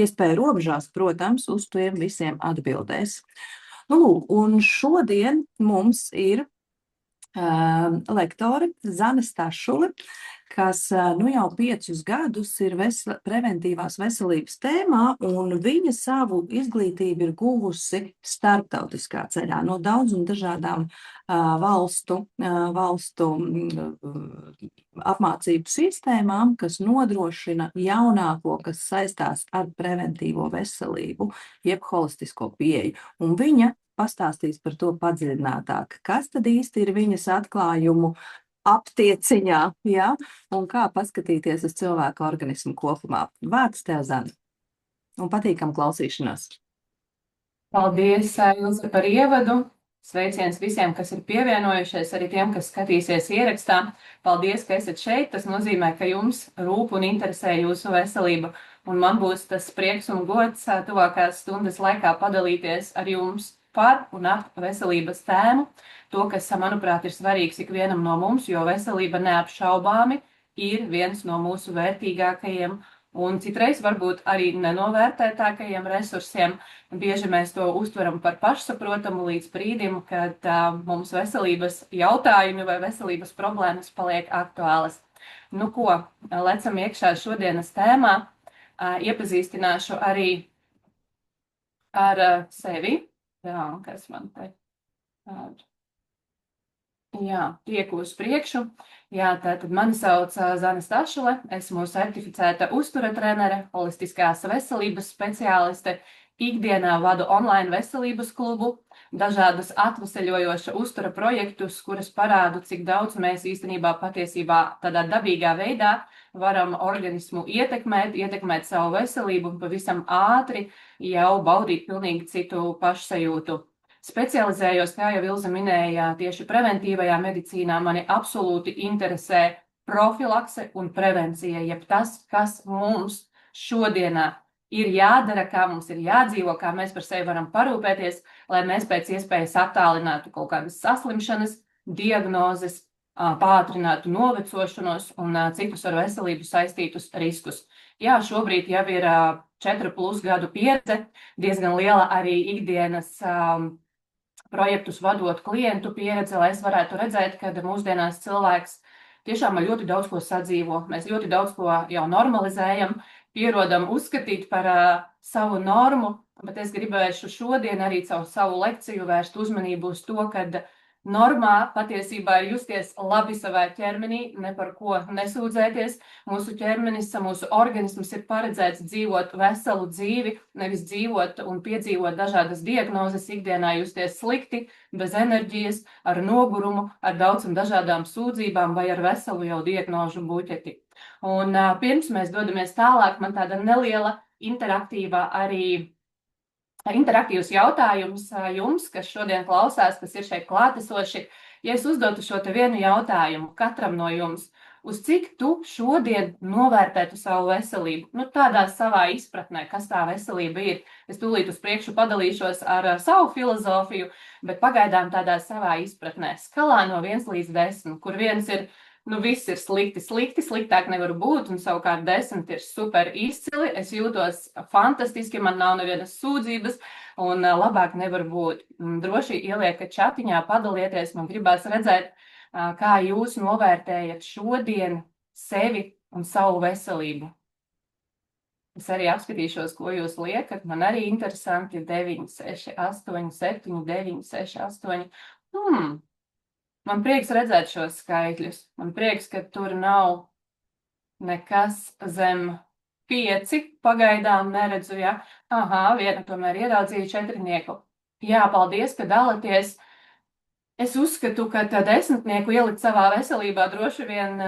iespēju robežās, protams, uz tiem visiem atbildēs. Nu, lūk, un šodien mums ir lektore Zane Stašule, kas nu jau 5 gadus ir preventīvās veselības tēmā, un viņa savu izglītību ir guvusi starptautiskā ceļā no daudz un dažādām valstu apmācību sistēmām, kas nodrošina jaunāko, kas saistās ar preventīvo veselību, jeb holistisko pieeju. Un viņa pastāstīs par to padziļinātāk, kas tad īsti ir viņas atklājumu aptieciņā, ja? Un kā paskatīties uz cilvēku organismu kopumā. Vārds tev, Zana, un patīkam klausīšanos. Paldies, Ilze, par ievadu. Sveiciens visiem, kas ir pievienojušies, arī tiem, kas skatīsies ierakstā. Paldies, ka esat šeit. Tas nozīmē, ka jums rūp un interesē jūsu veselība. Un man būs tas prieks un gods tuvākās stundas laikā padalīties ar jums par un ap veselības tēmu. To, kas, manuprāt, ir svarīgs ikvienam no mums, jo veselība neapšaubāmi ir viens no mūsu vērtīgākajiem un citreiz varbūt arī nenovērtētākajiem resursiem. Bieži mēs to uztveram par pašsaprotamu līdz brīdim, kad mums veselības jautājumi vai veselības problēmas paliek aktuālas. Nu ko, lecam iekšā šodienas tēmā. Iepazīstināšu arī ar sevi. Jā, kas man te? Jā, tieku uz priekšu. Jā, tātad mani sauc Zana Stašule, esmu certificēta uztura trenere, holistiskās veselības speciāliste, ikdienā vadu online veselības klubu, dažādas atveseļojoša uztura projektus, kuras parādu, cik daudz mēs īstenībā patiesībā tādā dabīgā veidā varam organismu ietekmēt savu veselību un pavisam ātri jau baudīt pilnīgi citu pašsajūtu. Specializējos, kā jau Ilze minēja, tieši preventīvajā medicīnā. Mani absolūti interesē profilakse un prevencija, jeb tas, kas mums šodienā ir jādara, kā mums ir jādzīvo, kā mēs par sevi varam parūpēties, lai mēs pēc iespējas attālinātu kaut kādas saslimšanas, diagnozes, pātrinātu novecošanos un citus ar veselību saistītus riskus. Jā, šobrīd jau ir 4+ gadu pieredze, diezgan liela arī ikdienas projektus vadot klientu pieredze, lai es varētu redzēt, ka mūsdienās cilvēks tiešām ar ļoti daudz ko sadzīvo. Mēs ļoti daudz ko jau normalizējam, pierodam uzskatīt par savu normu, bet es gribēšu šodien arī caur savu lekciju vērst uzmanību uz to, ka normā patiesībā ir justies labi savā ķermenī, ne par ko nesūdzēties. Mūsu ķermenis, mūsu organisms ir paredzēts dzīvot veselu dzīvi, nevis dzīvot un piedzīvot dažādas diagnozes, ikdienā justies slikti, bez enerģijas, ar nogurumu, ar daudz un dažādām sūdzībām vai ar veselu jau diagnožu buķeti. Un pirms mēs dodamies tālāk, man tāda neliela interaktīvs jautājums jums, kas šodien klausās, kas ir šeit klātesoši. Ja es uzdotu šo te vienu jautājumu katram no jums, uz cik tu šodien novērtētu savu veselību? Nu, tādā savā izpratnē, kas tā veselība ir. Es tūlīt uz priekšu padalīšos ar savu filozofiju, bet pagaidām tādā savā izpratnē. Skalā no 1 līdz 10, kur 1 ir viss ir slikti, sliktāk nevar būt, un savukārt 10 ir super izcili, es jūtos fantastiski, man nav nevienas sūdzības, un labāk nevar būt. Droši ieliekat čatiņā, padalieties, man gribās redzēt, kā jūs novērtējat šodien sevi un savu veselību. Es arī apskatīšos, ko jūs liekat, man arī interesanti 9, 6, 8, 7, 9, 6, 8. Man prieks redzēt šos skaitļus. Man prieks, ka tur nav nekas zem 5, pagaidām neredzu, ja? Viena tomēr ieraudzīja 4. Jā, paldies, ka dalaties. Es uzskatu, ka 10 ielikt savā veselībā droši vien,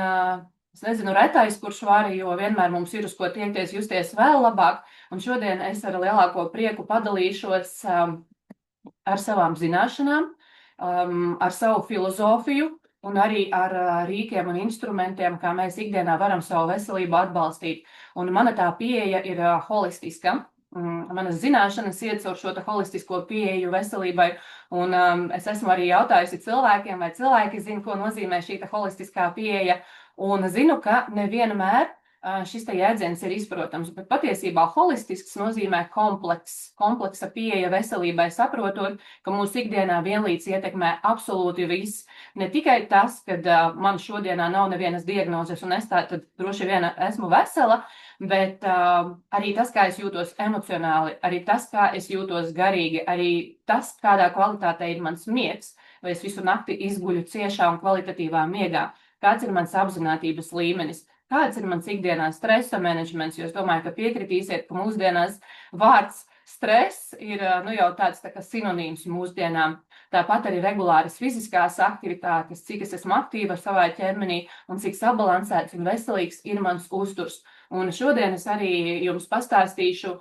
es nezinu, retais, kurš var, jo vienmēr mums ir uz ko tiekties, justies vēl labāk. Un šodien es ar lielāko prieku padalīšos ar savām zināšanām, ar savu filozofiju un arī ar rīkiem un instrumentiem, kā mēs ikdienā varam savu veselību atbalstīt. Un mana tā pieeja ir holistiska. Manas zināšanas iet caur šo holistisko pieeju veselībai, un es esmu arī jautājusi cilvēkiem, vai cilvēki zina, ko nozīmē šī holistiskā pieeja, un zinu, ka nevienmēr šis te jēdziens ir izprotams, bet patiesībā holistisks nozīmē kompleksa pieeja veselībai, saprotot, ka mūsu ikdienā vienlīdz ietekmē absolūti viss. Ne tikai tas, ka man šodienā nav nevienas diagnozes un es tad droši vien esmu vesela, bet arī tas, kā es jūtos emocionāli, arī tas, kā es jūtos garīgi, arī tas, kādā kvalitātē ir mans miegs, vai es visu nakti izguļu ciešā un kvalitatīvā miegā, kāds ir mans apzinātības līmenis, kāds ir mans ikdienā stresa menedžments, jo es domāju, ka piekritīsiet, ka mūsdienās vārds stress ir jau tāds tā kā sinonīms mūsdienām. Tāpat arī regulāras fiziskās aktivitātes, cik es esmu aktīva savā ķermenī un cik sabalansēts un veselīgs ir mans uzturs. Un šodien es arī jums pastāstīšu,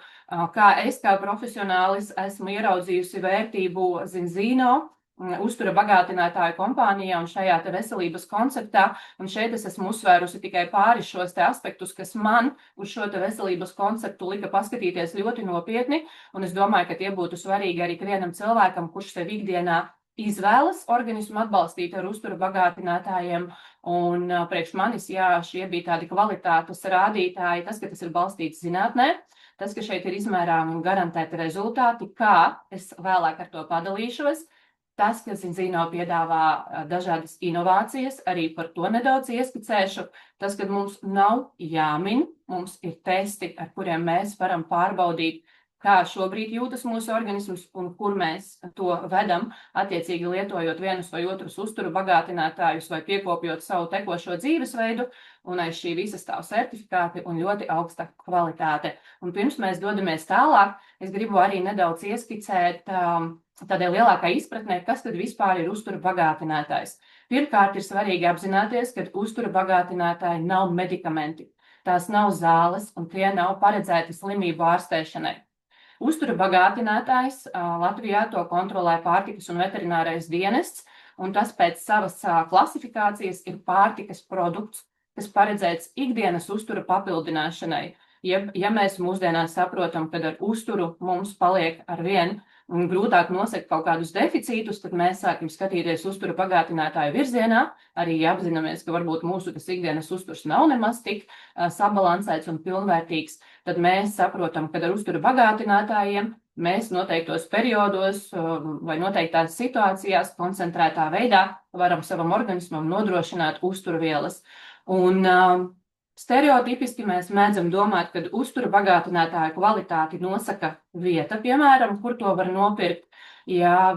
kā es kā profesionālis esmu ieraudzījusi vērtību Zinzino, uztura bagātinātāju kompānijā un šajā te veselības konceptā, un šeit es esmu uzsvērusi tikai pāris šos te aspektus, kas man uz šo te veselības konceptu lika paskatīties ļoti nopietni, un es domāju, ka tie būtu svarīgi arī vienam cilvēkam, kurš sev ikdienā izvēlas organismu atbalstīt ar uztura bagātinātājiem, un priekš manis, šie bija tādi kvalitātes rādītāji, tas, ka tas ir balstīts zinātnē, tas, ka šeit ir izmērāmi un garantēti rezultāti, kā es vēlāk ar to padalīšos. Tas, ka Zinzino piedāvā dažādas inovācijas, arī par to nedaudz ieskicēšu. Tas, ka mums nav jāmin, mums ir testi, ar kuriem mēs varam pārbaudīt, kā šobrīd jūtas mūsu organisms un kur mēs to vedam, attiecīgi lietojot vienus vai otrus uzturu bagātinātājus vai piekopjot savu tekošo dzīvesveidu, un aiz šī visa stāv certifikāti un ļoti augsta kvalitāte. Un pirms mēs dodamies tālāk, es gribu arī nedaudz ieskicēt tādai lielākai izpratnē, kas tad vispār ir uztura bagātinātājs. Pirmkārt, ir svarīgi apzināties, ka uztura bagātinātāji nav medikamenti. Tās nav zāles un tie nav paredzēti slimību ārstēšanai. Uztura bagātinātājs Latvijā to kontrolē pārtikas un veterinārais dienests, un tas pēc savas klasifikācijas ir pārtikas produkts, kas paredzēts ikdienas uztura papildināšanai. Ja mēs mūsdienās saprotam, ka ar uzturu mums paliek arvien grūtāk nosekt kaut kādus deficītus, tad mēs sākam skatīties uztura bagātinātāju virzienā, arī apzināmies, ka varbūt mūsu tas ikdienas uzturs nav nemaz tik sabalansēts un pilnvērtīgs, tad mēs saprotam, ka ar uztura bagātinātājiem mēs noteiktos periodos vai noteiktās situācijās koncentrētā veidā varam savam organismam nodrošināt uzturvielas. Un stereotipiski mēs mēdzam domāt, ka uztura bagātinātāja kvalitāti nosaka vieta, piemēram, kur to var nopirkt,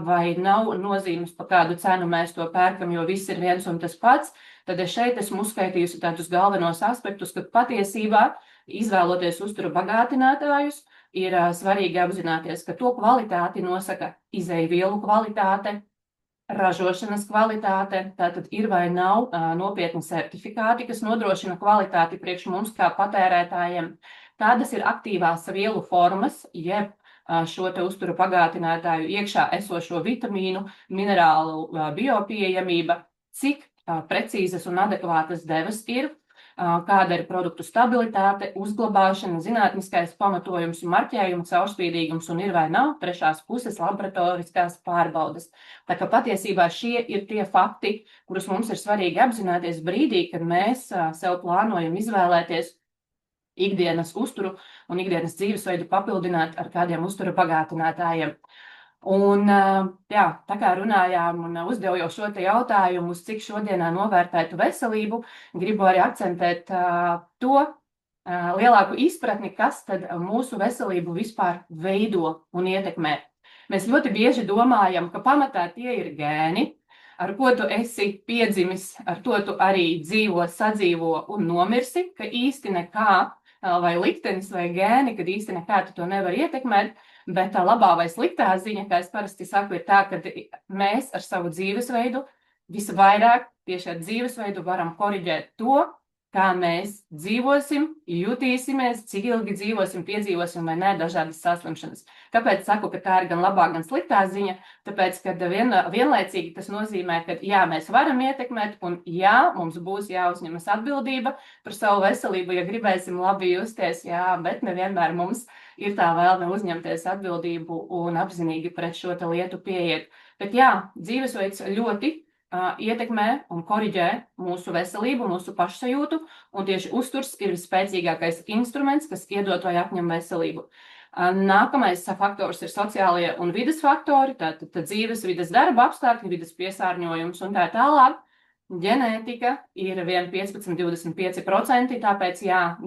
vai nav nozīmes, pa kādu cenu mēs to pērkam, jo viss ir viens un tas pats, tad es šeit esmu uzskaitījusi tādus galvenos aspektus, ka patiesībā, izvēloties uztura bagātinātājus, ir svarīgi apzināties, ka to kvalitāti nosaka izejvielu kvalitāte, ražošanas kvalitāte, tātad ir vai nav nopietni certifikāti, kas nodrošina kvalitāti priekš mums kā patērētājiem. Tādas ir aktīvās vielu formas, jeb šo te uztura bagātinātāju iekšā esošo vitamīnu, minerālu biopieejamība, cik precīzas un adekvātas devas ir, kāda ir produktu stabilitāte, uzglabāšana, zinātniskais pamatojums, marķējuma caurspīdīgums un ir vai nav trešās puses laboratoriskās pārbaudes. Tā kā patiesībā šie ir tie fakti, kurus mums ir svarīgi apzināties brīdī, kad mēs sev plānojam izvēlēties ikdienas uzturu un ikdienas dzīvesveidu papildināt ar kādiem uztura bagātinātājiem. Un, tā kā runājām un uzdevu jau šo te jautājumu, uz cik šodienā novērtētu veselību, gribu arī akcentēt to lielāku izpratni, kas tad mūsu veselību vispār veido un ietekmē. Mēs ļoti bieži domājam, ka pamatā tie ir gēni, ar ko tu esi piedzimis, ar to tu arī dzīvo, sadzīvo un nomirsi, ka īsti nekā vai liktenis vai gēni, kad īsti nekā tu to nevar ietekmēt. Bet tā labā vai sliktā ziņa, kā es parasti saku, ir tā, ka mēs ar savu dzīvesveidu visvairāk tieši ar dzīvesveidu varam koriģēt to, kā mēs dzīvosim, jutīsimies, cik ilgi dzīvosim, piedzīvosim vai ne dažādas saslimšanas. Kāpēc saku, ka tā ir gan labā, gan sliktā ziņa? Tāpēc, ka vienlaicīgi tas nozīmē, ka mēs varam ietekmēt un mums būs jāuzņemas atbildība par savu veselību, ja gribēsim labi justies, bet nevienmēr mums ir tā vēlme uzņemties atbildību un apzinīgi pret šo lietu pieiet. Bet dzīvesveids ļoti ietekmē un koriģē mūsu veselību, mūsu pašsajūtu, un tieši uzturs ir visspēcīgākais instruments, kas iedod vai atņem veselību. Nākamais faktors ir sociālie un vides faktori, tātad dzīves, vides darba apstākļi, vides piesārņojums un tā tālāk. Ģenētika ir 15–25%, tāpēc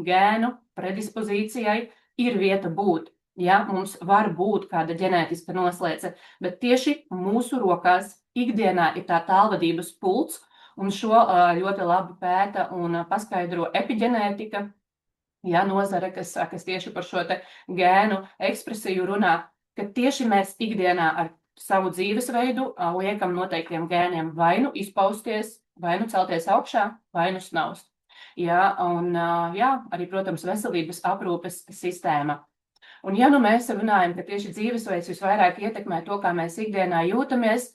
gēnu predispozīcijai ir vieta būt. Mums var būt kāda ģenētiska noslēce, bet tieši mūsu rokās ikdienā ir tā tālvadības pults, un šo ļoti labi pēta un paskaidro epiģenētika, nozare, kas tieši par šo te gēnu ekspresiju runā, ka tieši mēs ikdienā ar savu dzīvesveidu liekam noteiktiem gēniem vai nu izpausties, vai nu celties augšā, vai nu snaust. Arī, protams, veselības aprūpes sistēma. Un nu mēs runājam, ka tieši dzīvesveids visvairāk ietekmē to, kā mēs ikdienā jūtamies,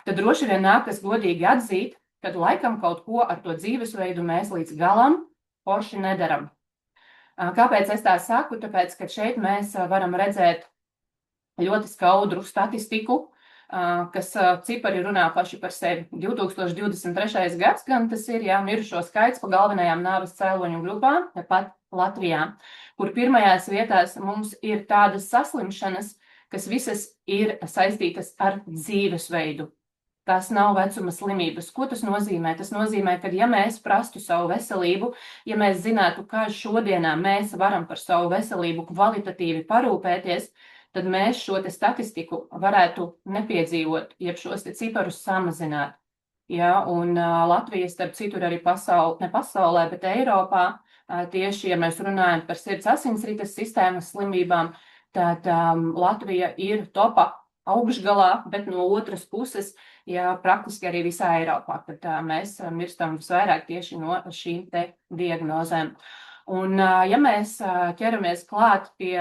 tad droši vien nākas godīgi atzīt, ka laikam kaut ko ar to dzīvesveidu mēs līdz galam forši nedaram. Kāpēc es tā saku? Tāpēc, ka šeit mēs varam redzēt ļoti skaudru statistiku, kas cipari runā paši par sevi. 2023. gads, gan tas ir mirušo skaits pa galvenajām nāves cēloņu grupām, tepat Latvijā, kur pirmajās vietās mums ir tādas saslimšanas, kas visas ir saistītas ar dzīvesveidu. Tās nav vecuma slimības. Ko tas nozīmē? Tas nozīmē, ka ja mēs prastu savu veselību, ja mēs zinātu, kā šodienā mēs varam par savu veselību kvalitatīvi parūpēties, tad mēs šo te statistiku varētu nepiedzīvot, jeb šos te ciparus samazināt. Un Latvija, starp citur arī ne pasaulē, bet Eiropā, tieši, ja mēs runājam par sirds asinsrites sistēmas slimībām, tad Latvija ir topa augšgalā, bet no otras puses, praktiski arī visā Eiropā, tad mēs mirstam visvairāk tieši no šīm te diagnozēm. Un ja mēs ķeramies klāt pie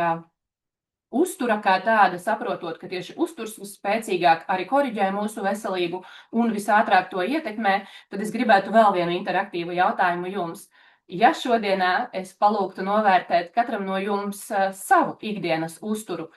uztura kā tāda, saprotot, ka tieši uzturs visspēcīgāk arī koriģē mūsu veselību un visātrāk to ietekmē, tad es gribētu vēl vienu interaktīvu jautājumu jums. Ja šodienā es palūgtu novērtēt katram no jums savu ikdienas uzturu,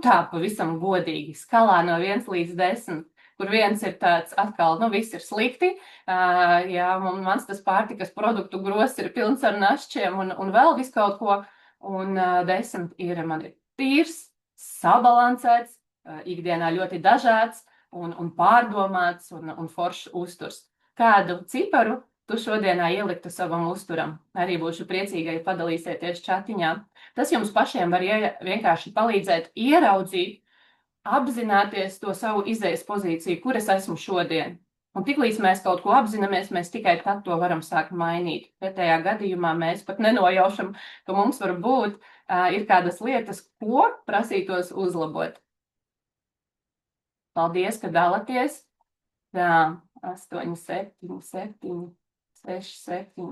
tā pavisam godīgi, skalā no 1 līdz 10, kur 1 ir tāds atkal, viss ir slikti, mans tas pārtikas produktu gross ir pilns ar našķiem un vēl visu kaut ko, un 10 ir man ir tīrs, sabalansēts, ikdienā ļoti dažāds un pārdomāts un foršs uzturs. Kādu ciparu tu šodienā ieliktu savam uzturam? Arī būšu priecīga, ja padalīsieties čatiņā. Tas jums pašiem var vienkārši palīdzēt ieraudzīt, apzināties to savu izējas pozīciju, kur es esmu šodien. Un tiklīdz mēs kaut ko apzināmies, mēs tikai tad to varam sākt mainīt. Pretējā gadījumā mēs pat nenojaušam, ka mums var būt ir kādas lietas, ko prasītos uzlabot. Paldies, ka dalaties. 8, 7, 7, 6, 7.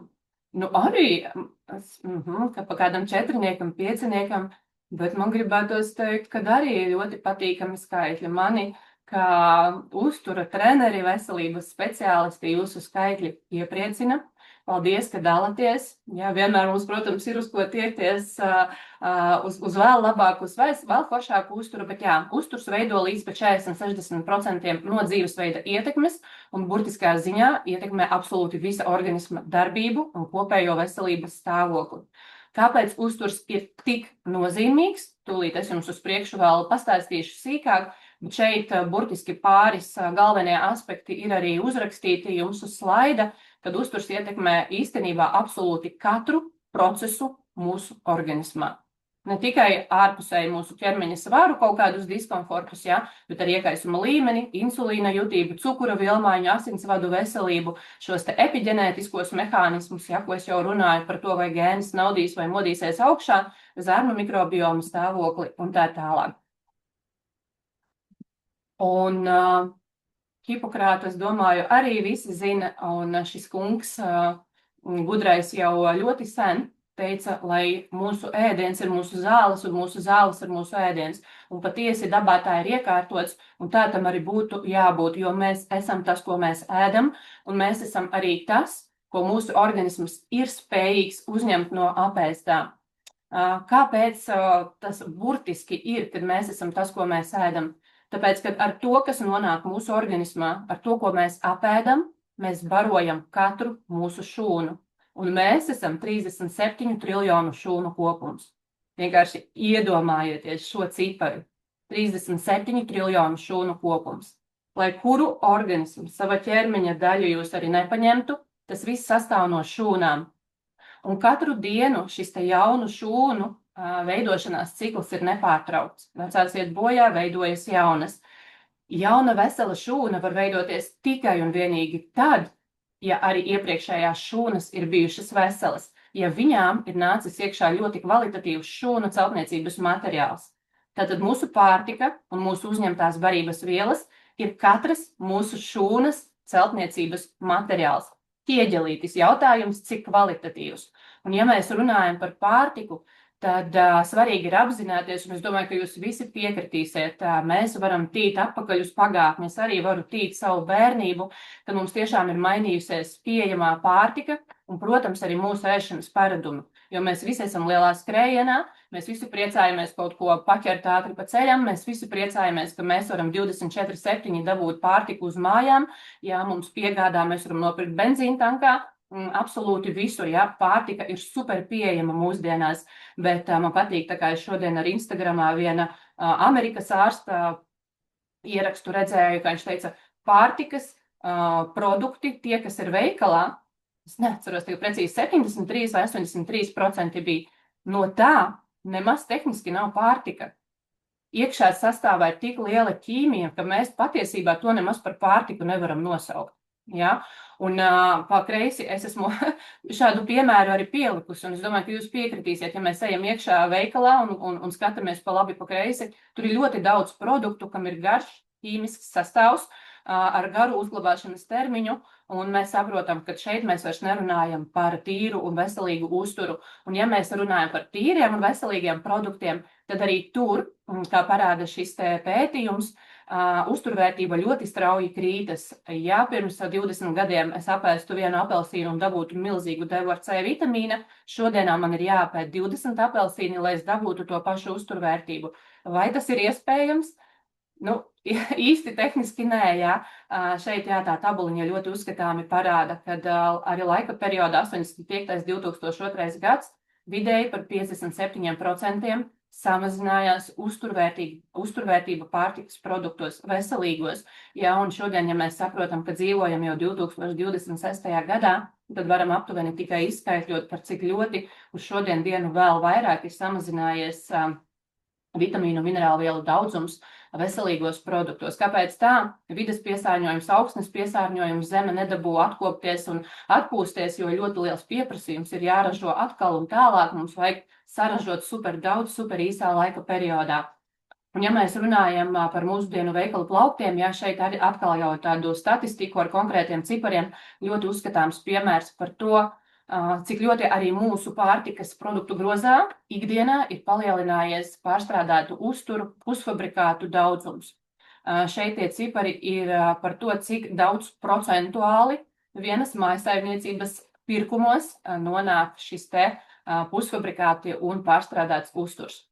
Arī, ka pa kādam 4-niekam, 5-niekam, bet man gribētos teikt, ka arī ļoti patīkami skaitļi. Mani, kā uztura treneri, veselības speciālisti, jūsu skaitļi iepriecina. Paldies, ka dalaties. Vienmēr mums, protams, ir uz ko tiekties uz vēl labāku, uz vēl foršāku uzturu, bet uzturs veido līdz pat 40–60% no dzīvesveida ietekmes un burtiskā ziņā ietekmē absolūti visa organisma darbību un kopējo veselības stāvokli. Kāpēc uzturs ir tik nozīmīgs? Tūlīt es jums uz priekšu vēl pastāstīšu sīkāk, bet šeit burtiski pāris galvenie aspekti ir arī uzrakstīti jums uz slaida, kad uzturs ietekmē īstenībā absolūti katru procesu mūsu organismā. Ne tikai ārpusēji mūsu ķermeņa svaru kaut kādus diskomfortus, bet arī iekaisuma līmeni, insulīna jutību, cukura vielmaiņu, asinsvadu veselību, šos te epiģenētiskos mehānismus, ko es jau runāju par to, vai gēnis naudīs vai modīsies augšā, zarnu mikrobioma stāvokli un tā tālāk. Un Hipokrātu, es domāju, arī visi zina, un šis kungs gudrais jau ļoti sen teica, lai mūsu ēdiens ir mūsu zāles un mūsu zāles ir mūsu ēdiens. Un patiesi dabā tā ir iekārtots, un tā tam arī būtu jābūt, jo mēs esam tas, ko mēs ēdam, un mēs esam arī tas, ko mūsu organisms ir spējīgs uzņemt no apēstā. Kāpēc tas burtiski ir, kad mēs esam tas, ko mēs ēdam? Tāpēc, ka ar to, kas nonāk mūsu organismā, ar to, ko mēs apēdam, mēs barojam katru mūsu šūnu. Un mēs esam 37 triljonu šūnu kopums. Vienkārši iedomājieties šo ciparu. 37 triljonu šūnu kopums. Lai kuru organismu, sava ķermeņa daļu jūs arī nepaņemtu, tas viss sastāv no šūnām. Un katru dienu šis te jaunu šūnu veidošanās cikls ir nepārtraukts. Vecās iet bojā, veidojas jaunas. Jauna vesela šūna var veidoties tikai un vienīgi tad, ja arī iepriekšējās šūnas ir bijušas veselas, ja viņām ir nācis iekšā ļoti kvalitatīvs šūnu celtniecības materiāls. Tātad mūsu pārtika un mūsu uzņemtās barības vielas ir katras mūsu šūnas celtniecības materiāls. Ķieģelītis jautājums, cik kvalitatīvs. Un ja mēs runājam par pārtiku, tad svarīgi ir apzināties, un es domāju, ka jūs visi piekritīsiet, mēs varam tīt atpakaļ uz pagātni, es arī varu tīt savu bērnību, kad mums tiešām ir mainījusies pieejamā pārtika un, protams, arī mūsu ēšanas paradumi. Jo mēs visi esam lielā skrējienā, mēs visi priecājamies kaut ko paķert ātri pa ceļam, mēs visi priecājamies, ka mēs varam 24/7 dabūt pārtiku uz mājām, ja mums piegādā, mēs varam nopirkt benzīntankā, absolūti visur, ja, pārtika ir super pieejama mūsdienās, bet man patīk, tā kā es šodien ar Instagramā viena Amerikas ārsta ierakstu redzēju, ka viņš teica, pārtikas produkti, tie, kas ir veikalā, es neatceros, tagad precīzi 73 vai 83% bija, no tā nemaz tehniski nav pārtika. Iekšā sastāvā ir tik liela ķīmija, ka mēs patiesībā to nemaz par pārtiku nevaram nosaukt. Ja? Un pa kreisi es esmu šādu piemēru arī pielikusi, un es domāju, ka jūs piekritīsiet, ja mēs ejam iekšā veikalā un skatāmies pa labi pa kreisi, tur ir ļoti daudz produktu, kam ir garš ķīmisks sastāvs ar garu uzglabāšanas termiņu, un mēs saprotam, ka šeit mēs vairs nerunājam par tīru un veselīgu uzturu. Un ja mēs runājam par tīriem un veselīgiem produktiem, tad arī tur, kā parāda šis te pētījums, uzturvērtība ļoti strauji krītas. Ja pirms 20 gadiem es apēstu vienu apelsīnu un dabūtu milzīgu devu ar C vitamīna, šodienā man ir jāapēd 20 apelsīni, lai es dabūtu to pašu uzturvērtību. Vai tas ir iespējams? Nu, īsti tehniski nē, jā. Šeit jā, tā tabuliņa ļoti uzskatāmi parāda, kad arī laika periodā 85. 2002. gads vidēji par 57% samazinājās uzturvērtība pārtikas produktos, veselīgos. Jā, un šodien, ja mēs saprotam, ka dzīvojam jau 2026. gadā, tad varam aptuveni tikai izskaitļot, par cik ļoti uz šodien dienu vēl vairāk ir samazinājies vitamīnu un minerālu vielu daudzums veselīgos produktos. Kāpēc tā? Vides piesārņojums, augsnes piesārņojums, zeme nedabū atkopties un atpūsties, jo ļoti liels pieprasījums ir jāražo atkal un tālāk. Mums vajag saražot super daudz, super īsā laika periodā. Un ja mēs runājam par mūsdienu veikalu plauktiem, ja šeit arī atkal jau tādu statistiku ar konkrētiem cipariem, ļoti uzskatāms piemērs par to, cik ļoti arī mūsu pārtikas produktu grozā ikdienā ir palielinājies pārstrādātu uzturu pusfabrikātu daudzums. Šeit tie cipari ir par to, cik daudz procentuāli vienas mājsaimniecības pirkumos nonāk šis te pusfabrikāti un pārstrādāts uzturs.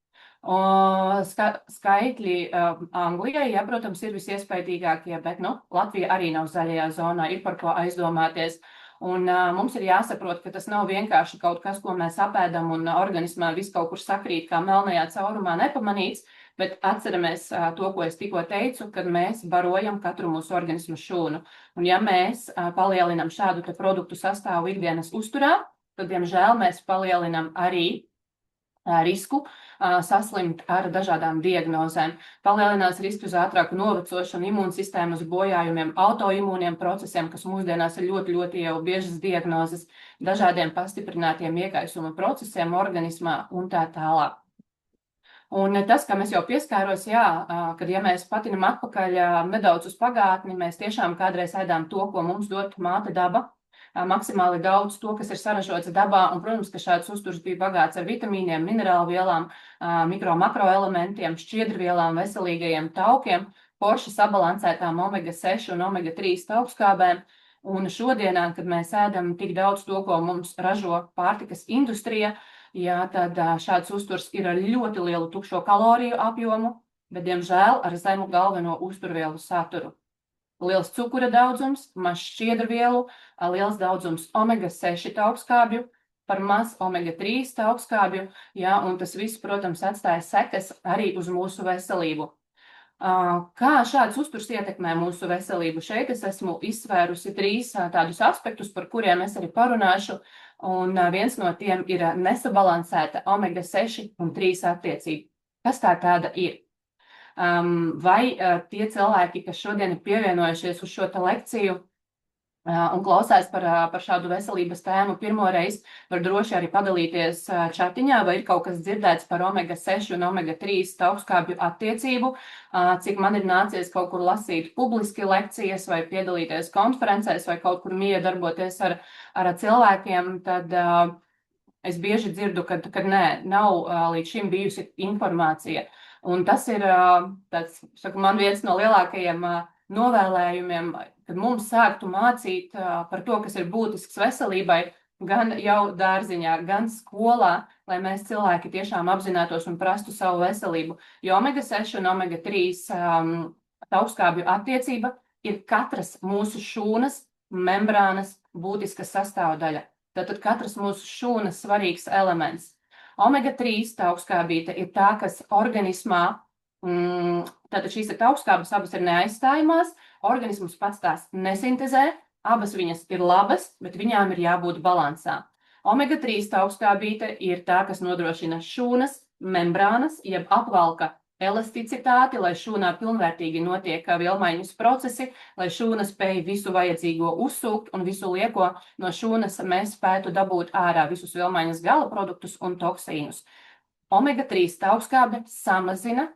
Skaitļi Anglijai, ja, protams, ir visiespējīgākie, bet Latvija arī nav zaļajā zonā, ir par ko aizdomāties. Un mums ir jāsaprot, ka tas nav vienkārši kaut kas, ko mēs apēdam un organismā viss kaut kur sakrīt, kā melnajā caurumā nepamanīts, bet atceramies to, ko es tikko teicu, kad mēs barojam katru mūsu organismu šūnu. Un ja mēs palielinam šādu te produktu sastāvu ikdienas uzturā, tad, diemžēl, mēs palielinam arī risku saslimt ar dažādām diagnozēm. Palielinās risku uz ātrāku novecošanu, imūnsistēmas bojājumiem, autoimūniem procesiem, kas mūsdienās ir ļoti, ļoti jau biežas diagnozes, dažādiem pastiprinātiem iekaisuma procesiem organismā un tā tālāk. Un tas, kam es jau pieskāros, jā, kad ja mēs patinam atpakaļ nedaudz uz pagātni, mēs tiešām kādreiz ēdām to, ko mums dot māte daba, maksimāli daudz to, kas ir saražots dabā, un, protams, ka šāds uzturs bija bagāts ar vitamīniem, minerālu vielām, mikro-makroelementiem, šķiedrvielām, veselīgajiem taukiem, forši sabalansētām omega-6 un omega-3 taukskābēm, un šodienā, kad mēs ēdam tik daudz to, ko mums ražo pārtikas industrija, jā, tad šāds uzturs ir ar ļoti lielu tukšo kaloriju apjomu, bet, diemžēl, ar zemu galveno uzturvielu saturu. Liels cukura daudzums, maz šķiedrvielu, liels daudzums omega-6 augstskābju, par maz omega-3 augstskābju, ja, un tas viss, protams, atstāja sekas arī uz mūsu veselību. Kā šāds uzturs ietekmē mūsu veselību? Šeit es esmu izsvērusi 3 tādus aspektus, par kuriem es arī parunāšu, un viens no tiem ir nesabalansēta omega-6 un 3 attiecība. Kas tā tāda ir? Vai tie cilvēki, kas šodien ir pievienojušies uz šo lekciju un klausās par šādu veselības tēmu pirmoreiz, var droši arī padalīties čatiņā, vai ir kaut kas dzirdēts par omega-6 un omega-3 augstskābju attiecību, cik man ir nācies kaut kur lasīt publiski lekcijas vai piedalīties konferencēs vai kaut kur miedarboties ar cilvēkiem, tad es bieži dzirdu, ka nē, nav līdz šim bijusi informācija. Un tas ir tāds, man viens no lielākajiem novēlējumiem, kad mums sāktu mācīt par to, kas ir būtisks veselībai, gan jau dārziņā, gan skolā, lai mēs cilvēki tiešām apzinātos un prastu savu veselību. Jo omega-6 un omega-3 augstskābju attiecība ir katras mūsu šūnas membrānas būtiska sastāvdaļa. Tātad katras mūsu šūnas svarīgs elements. Omega-3 augstskābīte ir tā, kas organismā, tātad šīs augstskābes abas ir neaizstājumās, organisms pats tās nesintezē, abas viņas ir labas, bet viņām ir jābūt balansā. Omega-3 augstskābīte ir tā, kas nodrošina šūnas membrānas, jeb apvalka elasticitāti, lai šūnā pilnvērtīgi notiek vielmaiņas procesi, lai šūna spēj visu vajadzīgo uzsūkt un visu lieko no šūnas mēs spētu dabūt ārā visus vielmaiņas gala produktus un toksīnus. Omega-3 augstskābe samazina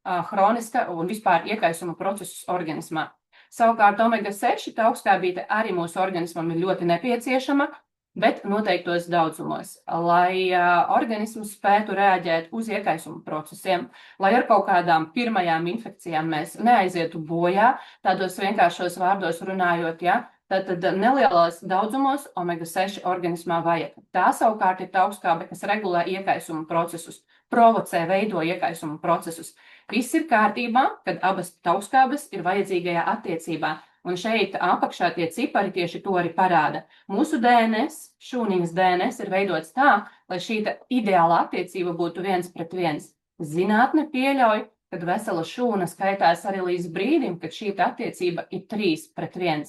hroniska un vispār iekaisuma procesus organismā. Savukārt omega-6 augstskābīte arī mūsu organismam ir ļoti nepieciešama, bet noteiktos daudzumos, lai organisms spētu reaģēt uz iekaisuma procesiem, lai ar kaut kādām pirmajām infekcijām mēs neaizietu bojā, tādos vienkāršos vārdos runājot, ja, tad nelielos daudzumos omega-6 organismā vajag. Tā savukārt ir augstskābe, kas regulē iekaisuma procesus, provocē, veido iekaisuma procesus. Viss ir kārtībā, kad abas augstskābes ir vajadzīgajā attiecībā. Un šeit apakšā tie cipari tieši to arī parāda. Mūsu DNS, šūniņas DNS ir veidots tā, lai šī ideāla attiecība būtu 1:1. Zinātne pieļauj, kad vesela šūna skaitās arī līdz brīdim, kad šī attiecība ir 3:1.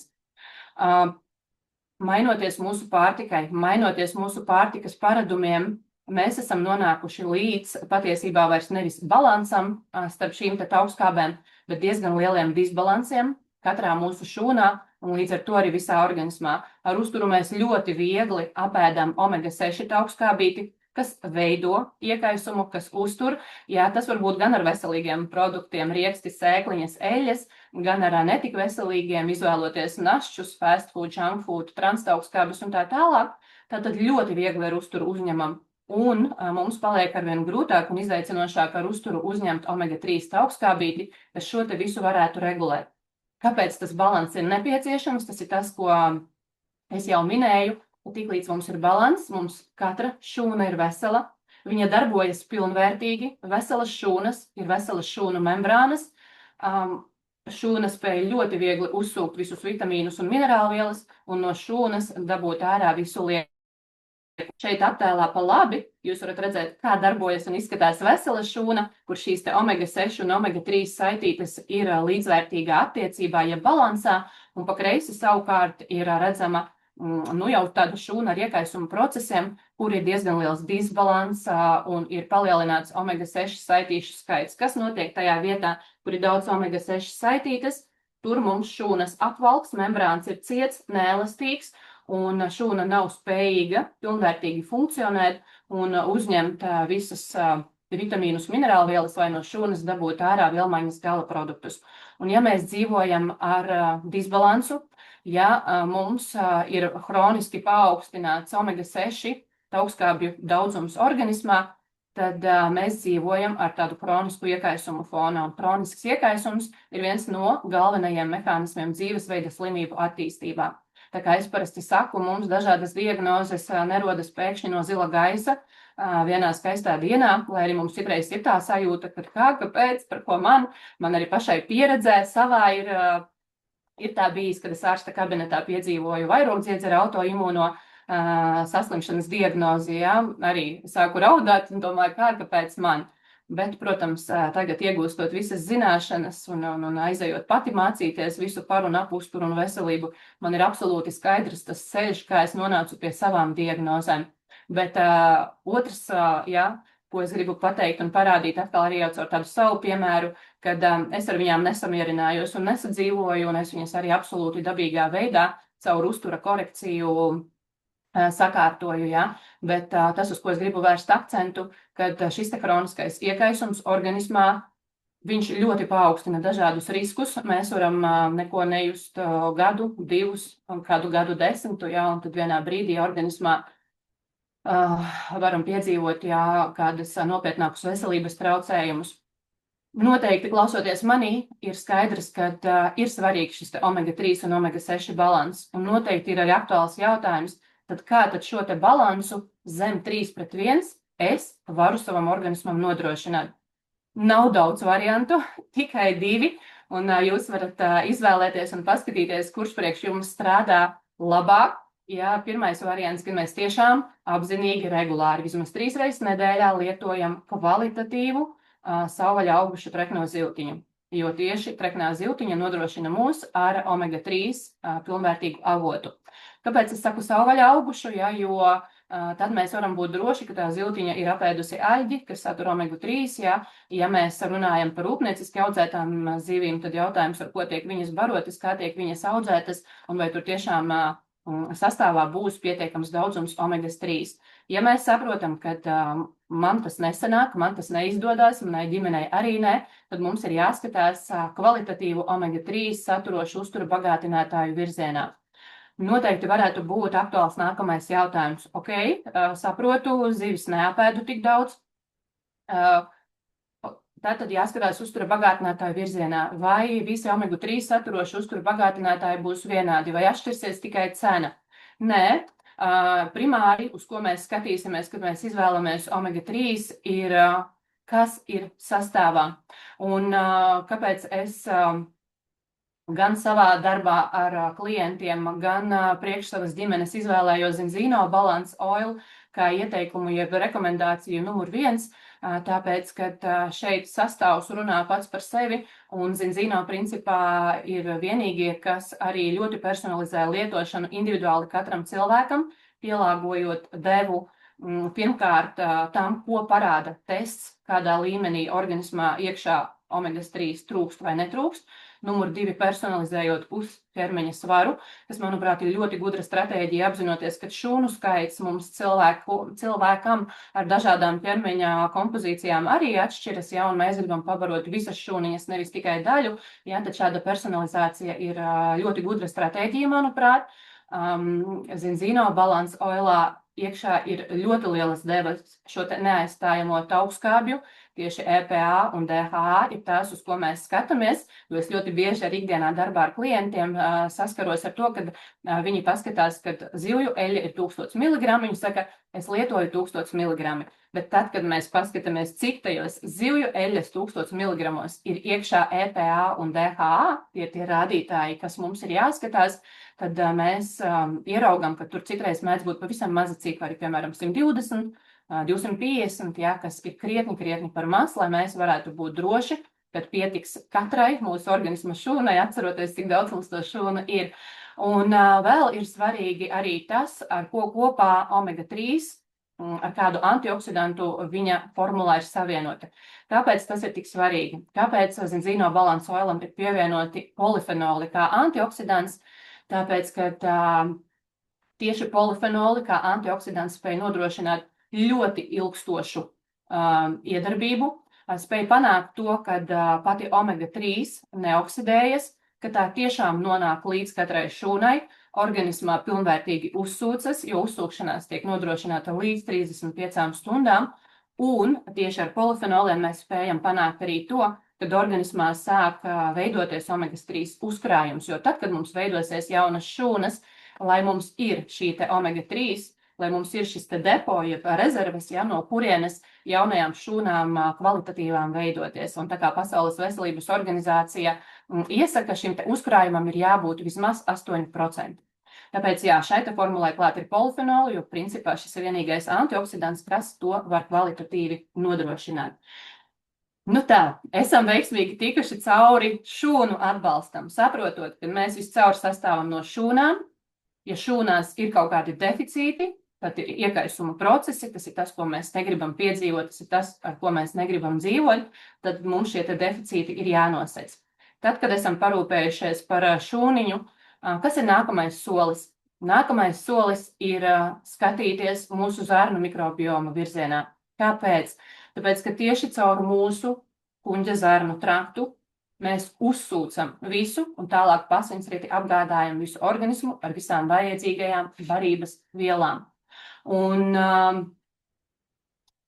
Mainoties mūsu pārtikai, mainoties mūsu pārtikas paradumiem, mēs esam nonākuši līdz patiesībā vairs nevis balansam starp šīm augstskābēm, bet diezgan lieliem disbalansiem katrā mūsu šūnā un līdz ar to arī visā organismā. Ar uzturu mēs ļoti viegli apēdam omega-6 augstskābīti, kas veido iekaisumu, kas uztur. Jā, tas var būt gan ar veselīgiem produktiem, rieksti, sēkliņas, eļļas, gan ar netik veselīgiem, izvēloties našķus, fast food, junk food, transaugstskābes un tā tālāk. Tātad ļoti viegli ar uzturu uzņemam. Un mums paliek arvien grūtāk un izaicinošāk ar uzturu uzņemt omega-3 augstskābīti, kas šo te visu varētu regulēt. Kāpēc tas balans ir nepieciešams? Tas ir tas, ko es jau minēju. Tiklīdz mums ir balans, mums katra šūna ir vesela, viņa darbojas pilnvērtīgi, veselas šūnas ir veselas šūnu membrānas, šūna spēja ļoti viegli uzsūkt visus vitamīnus un minerālvielas un no šūnas dabūt ārā visu lieku. Šeit attēlā pa labi jūs varat redzēt, kā darbojas un izskatās vesela šūna, kur šīs omega-6 un omega-3 saitītes ir līdzvērtīgā attiecībā, ja balansā, un pa kreisi savukārt ir redzama jau tāda šūna ar iekaisuma procesiem, kur ir diezgan liels disbalans un ir palielināts omega-6 saitīšu skaits. Kas notiek tajā vietā, kur ir daudz omega-6 saitītes? Tur mums šūnas apvalks, membrāns ir ciets, neelastīgs, un šūna nav spējīga pilnvērtīgi funkcionēt un uzņemt visas vitamīnus, minerālvielas vai no šūnas dabūt ārā vielmaiņas gala produktus. Un ja mēs dzīvojam ar disbalansu, ja mums ir hroniski paaugstināts omega-6 augstskābju daudzums organismā, tad mēs dzīvojam ar tādu hronisku iekaisumu fonā. Un hronisks iekaisums ir viens no galvenajiem mehānismiem dzīvesveida slimību attīstībā. Tā kā es parasti saku, mums dažādas diagnozes nerodas pēkšņi no zila gaisa. vienā skaistā dienā, lai arī mums citreiz ir tā sajūta, ka kāpēc, par ko man arī pašai pieredzē savā ir tā bijis, kad es ārsta kabinetā piedzīvoju vairogdziedzera autoimūno saslimšanas diagnozi, jā, arī sāku raudāt un domāju, kāpēc man. Bet, protams, tagad iegūstot visas zināšanas un aizejot pati mācīties visu par un ap uzturu un veselību, man ir absolūti skaidrs tas ceļš, kā es nonācu pie savām diagnozēm. Bet otrs, jā, ko es gribu pateikt un parādīt atkal arī jau caur tādu savu piemēru, kad es ar viņām nesamierinājos un nesadzīvoju, un es viņas arī absolūti dabīgā veidā caur uztura korekciju sakārtoju, jā, bet tas, uz ko es gribu vērst akcentu, kad šis te kroniskais iekaisums organismā, viņš ļoti paaugstina dažādus riskus. Mēs varam neko nejust gadu, divus, kādu gadu desmitu, jā, un tad vienā brīdī organismā varam piedzīvot, jā, kādas nopietnākus veselības traucējumus. Noteikti, klausoties manī, ir skaidrs, ka ir svarīgs šis te omega-3 un omega-6 balans, un noteikti ir arī aktuāls jautājums, tad kā tad šo te balansu zem 3:1 es varu savam organismam nodrošināt? Nav daudz variantu, tikai 2, un jūs varat izvēlēties un paskatīties, kurš priekš jums strādā labāk. Jā, pirmais variants, kad mēs tiešām apzinīgi, regulāri, vismaz 3 reizes nedēļā lietojam kvalitatīvu savvaļa augušu trekno ziltiņu, jo tieši treknā ziltiņa nodrošina mūs ar omega-3 pilnvērtīgu avotu. Kāpēc es saku savvaļa augušu, ja, jo tad mēs varam būt droši, ka tā ziltiņa ir apēdusi aļģi, kas satur omega-3, ja mēs runājam par rūpnieciski audzētām zivīm, tad jautājums, ar ko tiek viņas barotas, kā tiek viņas audzētas, un vai tur tiešām sastāvā būs pietiekams daudzums omega-3. Ja mēs saprotam, ka man tas nesanāk, man tas neizdodas, manai ģimenei arī ne, tad mums ir jāskatās kvalitatīvu omega-3 saturošu uzturu bagātinātāju virzienā. Noteikti varētu būt aktuāls nākamais jautājums. Ok, saprotu, zivis neapēdu tik daudz. Tātad jāskatās uztura bagātinātāju virzienā. Vai visi omega-3 saturoši uztura bagātinātāji būs vienādi, vai atšķirsies tikai cena? Nē, primāri, uz ko mēs skatīsimies, kad mēs izvēlamies omega-3, ir kas ir sastāvā. Un kāpēc es gan savā darbā ar klientiem, gan priekš savas ģimenes izvēlējos Zinzino Balance Oil kā ieteikumu, jeb rekomendāciju numur 1, tāpēc, ka šeit sastāvs runā pats par sevi, un Zinzino principā ir vienīgie, kas arī ļoti personalizē lietošanu individuāli katram cilvēkam, pielāgojot devu pirmkārt tam, ko parāda tests, kādā līmenī organismā iekšā omega-3 trūkst vai netrūkst. Numur 2, personalizējot pusķermeņa svaru, kas, manuprāt, ir ļoti gudra stratēģija, apzinoties, ka šūnu skaits mums cilvēkam ar dažādām ķermeņa kompozīcijām arī atšķiras, ja, un mēs gribam pabarot visas šūniņas, nevis tikai daļu, ja, tad šāda personalizācija ir ļoti gudra stratēģija, manuprāt. Zinzino Balance Oilā iekšā ir ļoti lielas devas šo te neaizstājamo taukskābju. Tieši EPA un DHA ir tās, uz ko mēs skatāmies, jo es ļoti bieži ar ikdienā darbā ar klientiem saskaros ar to, kad viņi paskatās, kad zivju eļļa ir 1000 mg, viņi saka, es lietoju 1000 mg. Bet tad, kad mēs paskatāmies, cik tajos zivju eļļas 1000 mg ir iekšā EPA un DHA, tie rādītāji, kas mums ir jāskatās, tad mēs ieraugam, ka tur citreiz mēdz būt pavisam maza cipari, piemēram, 120, 250, jā, kas ir krietni par maz, lai mēs varētu būt droši, kad pietiks katrai mūsu organisma šūnai, atceroties, cik daudz mums to šūnu ir. Un vēl ir svarīgi arī tas, ar ko kopā omega-3, ar kādu antioksidantu viņa formulā ir savienota. Kāpēc tas ir tik svarīgi? Kāpēc Zinzino Balance Oilam ir pievienoti polifenoli kā antioksidants? Tāpēc, ka tieši polifenoli kā antioksidants spēj nodrošināt ļoti ilgstošu iedarbību, spēj panākt to, ka pati omega-3 neoksidējas, ka tā tiešām nonāk līdz katrai šūnai, organismā pilnvērtīgi uzsūcas, jo uzsūkšanās tiek nodrošināta līdz 35 stundām, un tieši ar polifenoliem mēs spējam panākt arī to, kad organismā sāk veidoties omega-3 uzkrājums, jo tad, kad mums veidosies jaunas šūnas, lai mums ir šī te omega-3, lai mums ir šis te depo, jeb rezerves, ja, no kurienes jaunajām šūnām kvalitatīvām veidoties. Un tā kā Pasaules veselības organizācija iesaka, šim te uzkrājumam ir jābūt vismaz 8%. Tāpēc, jā, šai te formulē klāt ir polifenoli, jo principā šis ir vienīgais antioksidants, kas to var kvalitatīvi nodrošināt. Nu tā, esam veiksmīgi tikuši cauri šūnu atbalstam, saprotot, ka mēs viscaur sastāvam no šūnām. Ja šūnās ir kaut kādi deficīti, tad ir iekaisuma procesi, tas ir tas, ko mēs negribam piedzīvot, tas ir tas, ar ko mēs negribam dzīvot, tad mums šie te deficīti ir jānosedz. Tad, kad esam parūpējušies par šūniņu, kas ir nākamais solis? Nākamais solis ir skatīties mūsu zarnu mikrobioma virzienā. Kāpēc? Tāpēc, ka tieši caur mūsu kuņģa zarnu traktu mēs uzsūcam visu un tālāk pasinsriti apgādājam visu organismu ar visām vajadzīgajām barības vielām. Un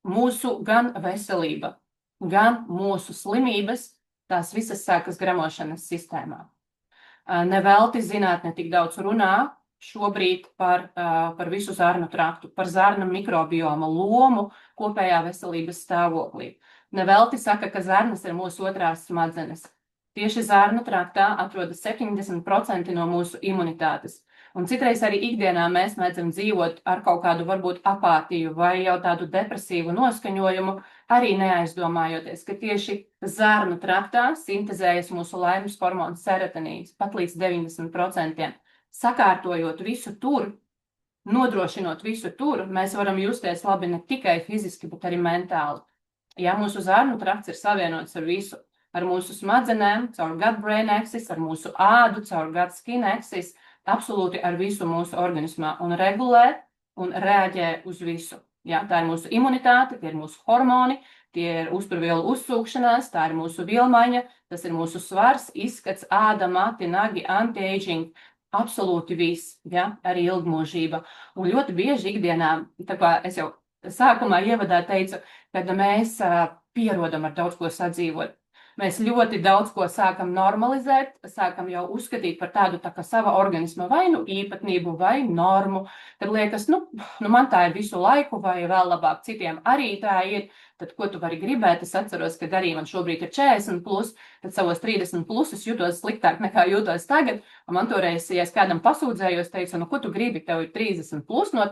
mūsu gan veselība, gan mūsu slimības, tās visas sākas gremošanas sistēmā. Nevelti zinātne tik daudz runā šobrīd par visu zarnu traktu, par zarnu mikrobioma lomu kopējā veselības stāvoklī. Nevelti saka, ka zarnas ir mūsu otrās smadzenes. Tieši zarnu traktā atrodas 70% no mūsu imunitātes. Un citreiz arī ikdienā mēs mēdzam dzīvot ar kaut kādu varbūt apātiju vai jau tādu depresīvu noskaņojumu, arī neaizdomājoties, ka tieši zarnu traktā sintezējas mūsu laimes hormons serotonīns pat līdz 90%. Sakārtojot visu tur, nodrošinot visu tur, mēs varam justies labi ne tikai fiziski, bet arī mentāli. Ja mūsu zarnu trakts ir savienots ar visu, ar mūsu smadzenēm, caur gut-brain axis, ar mūsu ādu, caur gut-skin axis, absolūti ar visu mūsu organismā un regulē un reaģē uz visu. Ja, tā ir mūsu imunitāte, tie ir mūsu hormoni, tie ir uzturvielu uzsūkšanās, tā ir mūsu vielmaiņa, tas ir mūsu svars, izskats, āda, mati, nagi, anti-aging, absolūti viss, ja, arī ilgmūžība. Un ļoti bieži ikdienā, tā kā es jau sākumā ievadā teicu, kad mēs pierodam ar daudz ko sadzīvot. Mēs ļoti daudz ko sākam normalizēt, sākam jau uzskatīt par tādu tā kā sava organisma vai nu īpatnību vai normu, tad liekas, nu man tā ir visu laiku vai vēl labāk citiem arī tā ir, tad ko tu vari gribēt? Es atceros, kad arī man šobrīd ir 40 plus, tad savos 30 plus es jūtos sliktāk nekā jūtos tagad, un man toreiz, ja es kādam pasūdzējos, teicu, nu ko tu gribi, tev ir 30 plus, no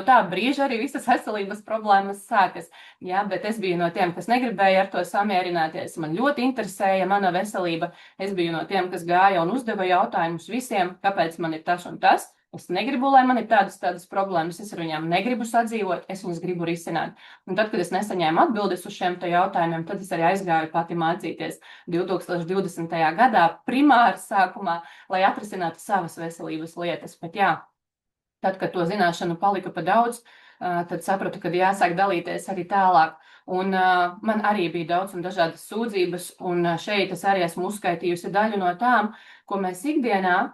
tā brīža arī visas veselības problēmas sākas. Jā, bet es biju no tiem, kas negribēja ar to samierināties. Man ļoti interesēja mana veselība. Es biju no tiem, kas gāja un uzdeva jautājumus visiem, kāpēc man ir tas un tas. Es negribu, lai man ir tādas problēmas, es ar viņām negribu sadzīvot, es viņas gribu risināt. Un tad, kad es nesaņēmu atbildes uz šiem jautājumiem, tad es arī aizgāju pati mācīties 2020. gadā primāri sākumā, lai atrisinātu savas veselības lietas. Bet jā, tad, kad to zināšanu palika pa daudz, tad sapratu, ka jāsāk dalīties arī tālāk. Un man arī bija daudz un dažādas sūdzības, un šeit es arī esmu uzskaitījusi daļu no tām, ko mēs ikdienā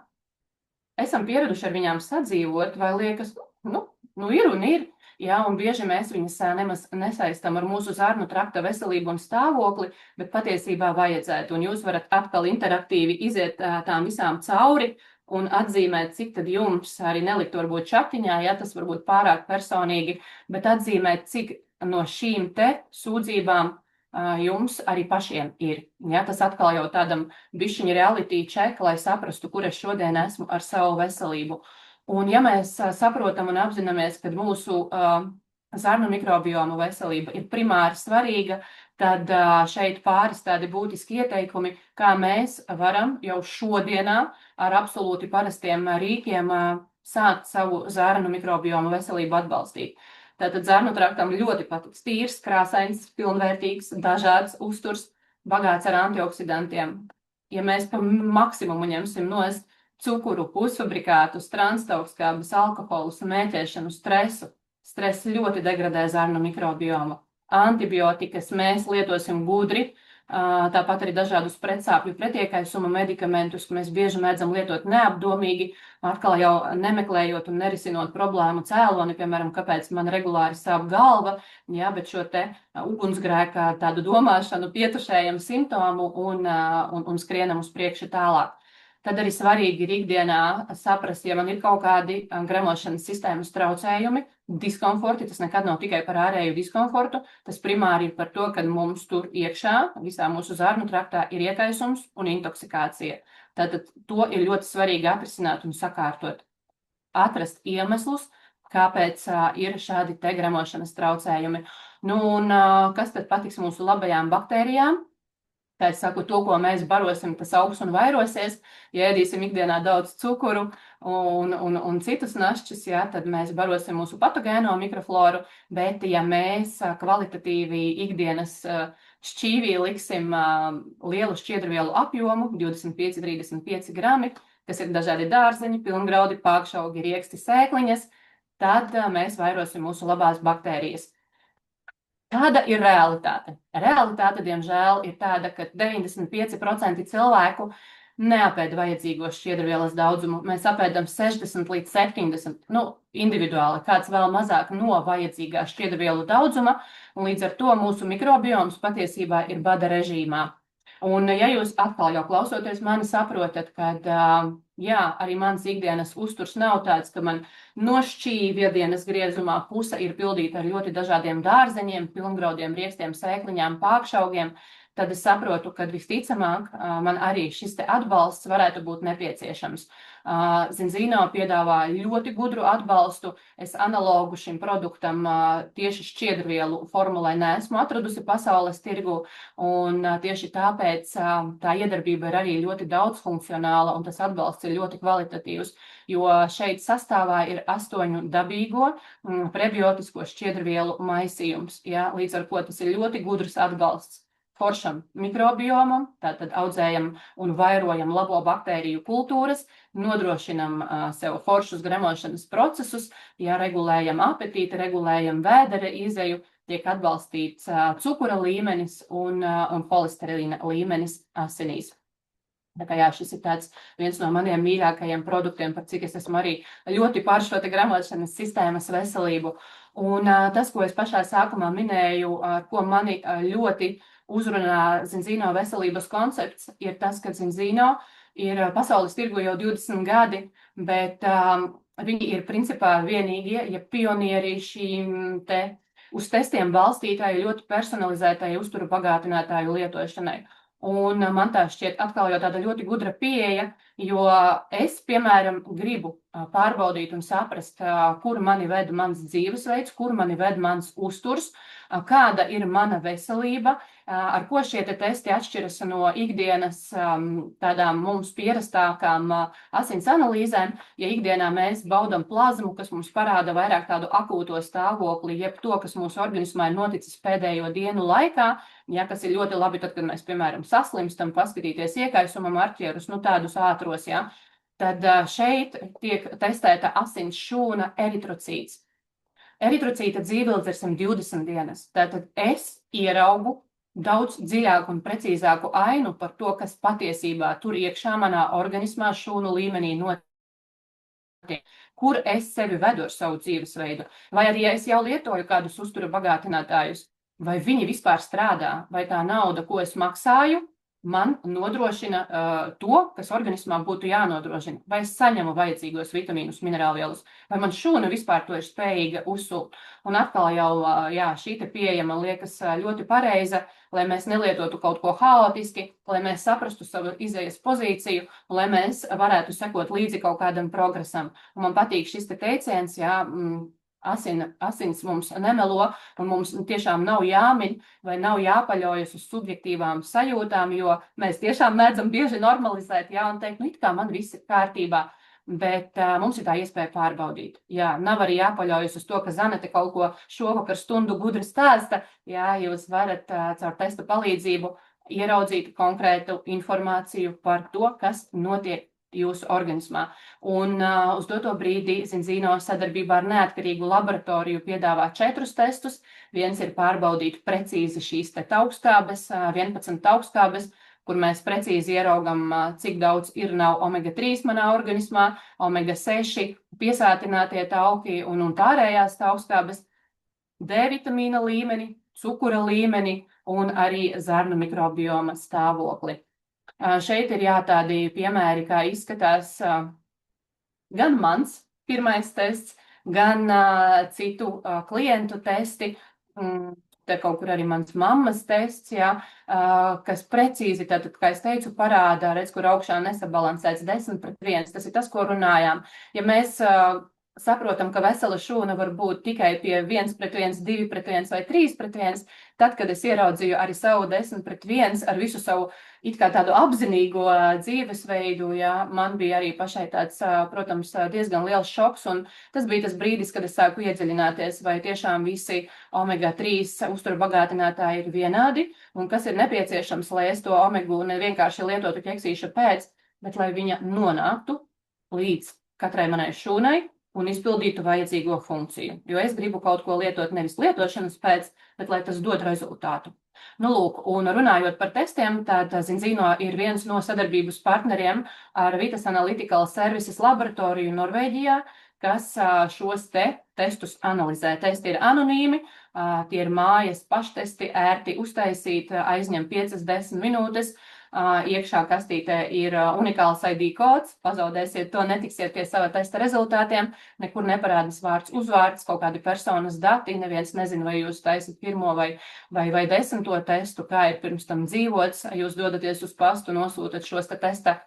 esam pieraduši ar viņām sadzīvot, vai liekas, ir un ir. Jā, un bieži mēs viņas nemaz nesaistam ar mūsu zarnu trakta veselību un stāvokli, bet patiesībā vajadzētu. Un jūs varat atkal interaktīvi iziet tām visām cauri, un atzīmēt, cik tad jums arī nelikt varbūt čatiņā, ja tas varbūt pārāk personīgi, bet atzīmēt, cik no šīm te sūdzībām jums arī pašiem ir. Ja, tas atkal jau tādam bišķiņa reality check, lai saprastu, kur es šodien esmu ar savu veselību. Un ja mēs saprotam un apzināmies, ka mūsu zarnu mikrobioma veselība ir primāri svarīga, tad šeit pāris tādi būtiski ieteikumi, kā mēs varam jau šodienā ar absolūti parastiem rīkiem sākt savu zarnu mikrobioma veselību atbalstīt. Tātad zarnu traktam ļoti patiks tīrs, krāsains, pilnvērtīgs, dažāds uzturs, bagāts ar antioksidantiem. Ja mēs pa maksimumu ņemsim nost cukuru, pusfabrikātus, transaugstskābes, alkoholus, mēķēšanu, stresu, stress ļoti degradē zarnu mikrobiomu. Antibiotikas mēs lietosim gudri, tāpat arī dažādus pretsāpju pretiekaisuma medikamentus, ka mēs bieži mēdzam lietot neapdomīgi, atkal jau nemeklējot un nerisinot problēmu cēloni, piemēram, kāpēc man regulāri sāp galva, jā, bet šo te ugunsgrēka tādu domāšanu pietušējam simptomu un skrienam uz priekšu tālāk. Tad arī svarīgi ir ikdienā saprast, ja man ir kaut kādi gremošanas sistēmas traucējumi, diskomforti, tas nekad nav tikai par ārēju diskomfortu, tas primāri ir par to, ka mums tur iekšā, visā mūsu zarnu traktā ir iekaisums un intoksikācija. Tātad to ir ļoti svarīgi atrisināt un sakārtot. Atrast iemeslus, kāpēc ir šādi te gremošanas traucējumi. Nu, un kas tad patiks mūsu labajām baktērijām? Kā es saku, to, ko mēs barosim, tas augs un vairosies. Ja ēdīsim ikdienā daudz cukuru un citus našķus, ja, tad mēs barosim mūsu patogēno mikrofloru, bet ja mēs kvalitatīvi ikdienas šķīvī liksim lielu šķiedrvielu apjomu, 25–35 grami, kas ir dažādi dārzeņi, pilngraudi, pākšaugi, rieksti, sēkliņas, tad mēs vairosim mūsu labās baktērijas. Kāda ir realitāte? Realitāte, diemžēl, ir tāda, ka 95% cilvēku neapēd vajadzīgo šķiedrvielas daudzumu. Mēs apēdam 60–70, individuāli, kāds vēl mazāk no vajadzīgā šķiedrvielu daudzuma, un līdz ar to mūsu mikrobioms patiesībā ir bada režīmā. Un ja jūs atkal jau klausoties mani saprotat, kad arī mans ikdienas uzturs nav tāds, ka man no šķīvdienas griezumā puse ir pildīta ar ļoti dažādiem dārzeņiem, pilngraudiem, riekstiem, sēkliņām, pākšaugiem, tad es saprotu, ka visticamāk man arī šis te atbalsts varētu būt nepieciešams. Zinzino piedāvā ļoti gudru atbalstu. Es analogu šim produktam tieši šķiedrvielu formulē neesmu atradusi pasaules tirgu, un tieši tāpēc tā iedarbība ir arī ļoti daudzfunkcionāla, un tas atbalsts ir ļoti kvalitatīvs, jo šeit sastāvā ir 8 dabīgo prebiotisko šķiedrvielu maisījums, ja, līdz ar ko tas ir ļoti gudrs atbalsts foršam mikrobiomam, tātad audzējam un vairojam labo baktēriju kultūras, nodrošinam sev foršus gremošanas procesus, ja regulējam apetīti, regulējam vēdera izeju, tiek atbalstīts cukura līmenis un holesterīna līmenis asinīs. Tā kā šis ir viens no maniem mīļākajiem produktiem, par cik es esmu arī ļoti par šo te gremošanas sistēmas veselību. Un tas, ko es pašā sākumā minēju, ar ko mani ļoti uzrunā Zinzino veselības koncepts, ir tas, ka Zinzino ir pasaules tirgu jau 20 gadi, bet viņi ir principā vienīgie, ja pionieri šīm te uz testiem balstītāju, ļoti personalizētāju uzturu bagātinātāju lietošanai. Un man tā šķiet atkal jau tāda ļoti gudra pieeja, jo es, piemēram, gribu pārbaudīt un saprast, kur mani ved mans dzīvesveids, kur mani ved mans uzturs, kāda ir mana veselība, ar ko šie te testi atšķiras no ikdienas tādām mums pierastākām asins analīzēm. Ja ikdienā mēs baudam plazmu, kas mums parāda vairāk tādu akūto stāvokli, jeb to, kas mūsu organismā ir noticis pēdējo dienu laikā, ja, kas ir ļoti labi tad, kad mēs, piemēram, saslimstam, paskatīties iekaisuma marķierus, tādus ātros, ja, tad šeit tiek testēta asins šūna eritrocīts. Eritrocīta dzīvildze ir 120 dienas. Tātad es ieraugu daudz dziļāku un precīzāku ainu par to, kas patiesībā tur iekšā manā organismā šūnu līmenī notiek. Kur es sevi vedu ar savu dzīvesveidu? Vai arī, ja es jau lietoju kādus uzturu bagātinātājus, vai viņi vispār strādā, vai tā nauda, ko es maksāju, man nodrošina to, kas organismā būtu jānodrošina, vai es saņemu vajadzīgos vitamīnus, minerālvielus, vai man šūna vispār to ir spējīga uzsūkt. Un atkal jau šī te pieeja man liekas ļoti pareiza, lai mēs nelietotu kaut ko haotiski, lai mēs saprastu savu izējas pozīciju, un lai mēs varētu sekot līdzi kaut kādam progresam. Un man patīk šis te teiciens, asins mums nemelo, un mums tiešām nav jāmin vai nav jāpaļaujas uz subjektīvām sajūtām, jo mēs tiešām mēdzam bieži normalizēt, un teikt, it kā man viss ir kārtībā, bet mums ir tā iespēja pārbaudīt. Nav arī jāpaļaujas uz to, ka Zanete kaut ko šovakar stundu gudri stāsta, jūs varat caur testa palīdzību ieraudzīt konkrētu informāciju par to, kas notiek jūsu organismā. Un uz doto brīdī Zinzino sadarbībā ar neatkarīgu laboratoriju piedāvā 4 testus. Viens ir pārbaudīt precīzi šīs te taukskābes, 11 taukskābes, kur mēs precīzi ieraugam, cik daudz ir nav omega-3 manā organismā, omega-6 piesātinātie tauki un pārējās taukskābes, D vitamīna līmeni, cukura līmeni un arī zarnu mikrobioma stāvokli. Šeit ir tādi piemēri, kā izskatās gan mans pirmais tests, gan citu klientu testi. Te kaut kur arī mans mammas tests, kas precīzi, tātad, kā es teicu, parāda, redz, kur augšā nesabalansēts 10-1. Tas ir tas, ko runājām. Ja mēs saprotam, ka vesela šūna var būt tikai pie 1-1, 2-1 vai 3-1, tad, kad es ieraudzīju arī savu 10-1 ar visu savu it kā tādu apzinīgo dzīvesveidu, man bija arī pašai tāds, protams, diezgan liels šoks, un tas bija tas brīdis, kad es sāku iedziļināties, vai tiešām visi omega-3 uzturu bagātinātāji ir vienādi, un kas ir nepieciešams, lai es to omegu ne vienkārši lietotu ķeksīša pēc, bet lai viņa nonāktu līdz katrai manai šūnai un izpildītu vajadzīgo funkciju. Jo es gribu kaut ko lietot nevis lietošanas pēc, bet lai tas dod rezultātu. Nu, lūk, un runājot par testiem, tad Zinzino ir viens no sadarbības partneriem ar Vitas Analytical Services laboratoriju Norvēģijā, kas šos testus analizē. Testi ir anonīmi, tie ir mājas paštesti, ērti uztaisīt, aizņem 5-10 minūtes. Iekšā kastītē ir unikāls ID kods, pazaudēsiet to, netiksiet pie sava testa rezultātiem, nekur neparādās vārds, uzvārds, kaut kādi personas dati, neviens nezina, vai jūs taisat pirmo vai 10. testu, kā ir pirms tam dzīvots, jūs dodaties uz pastu, nosūtat šos testa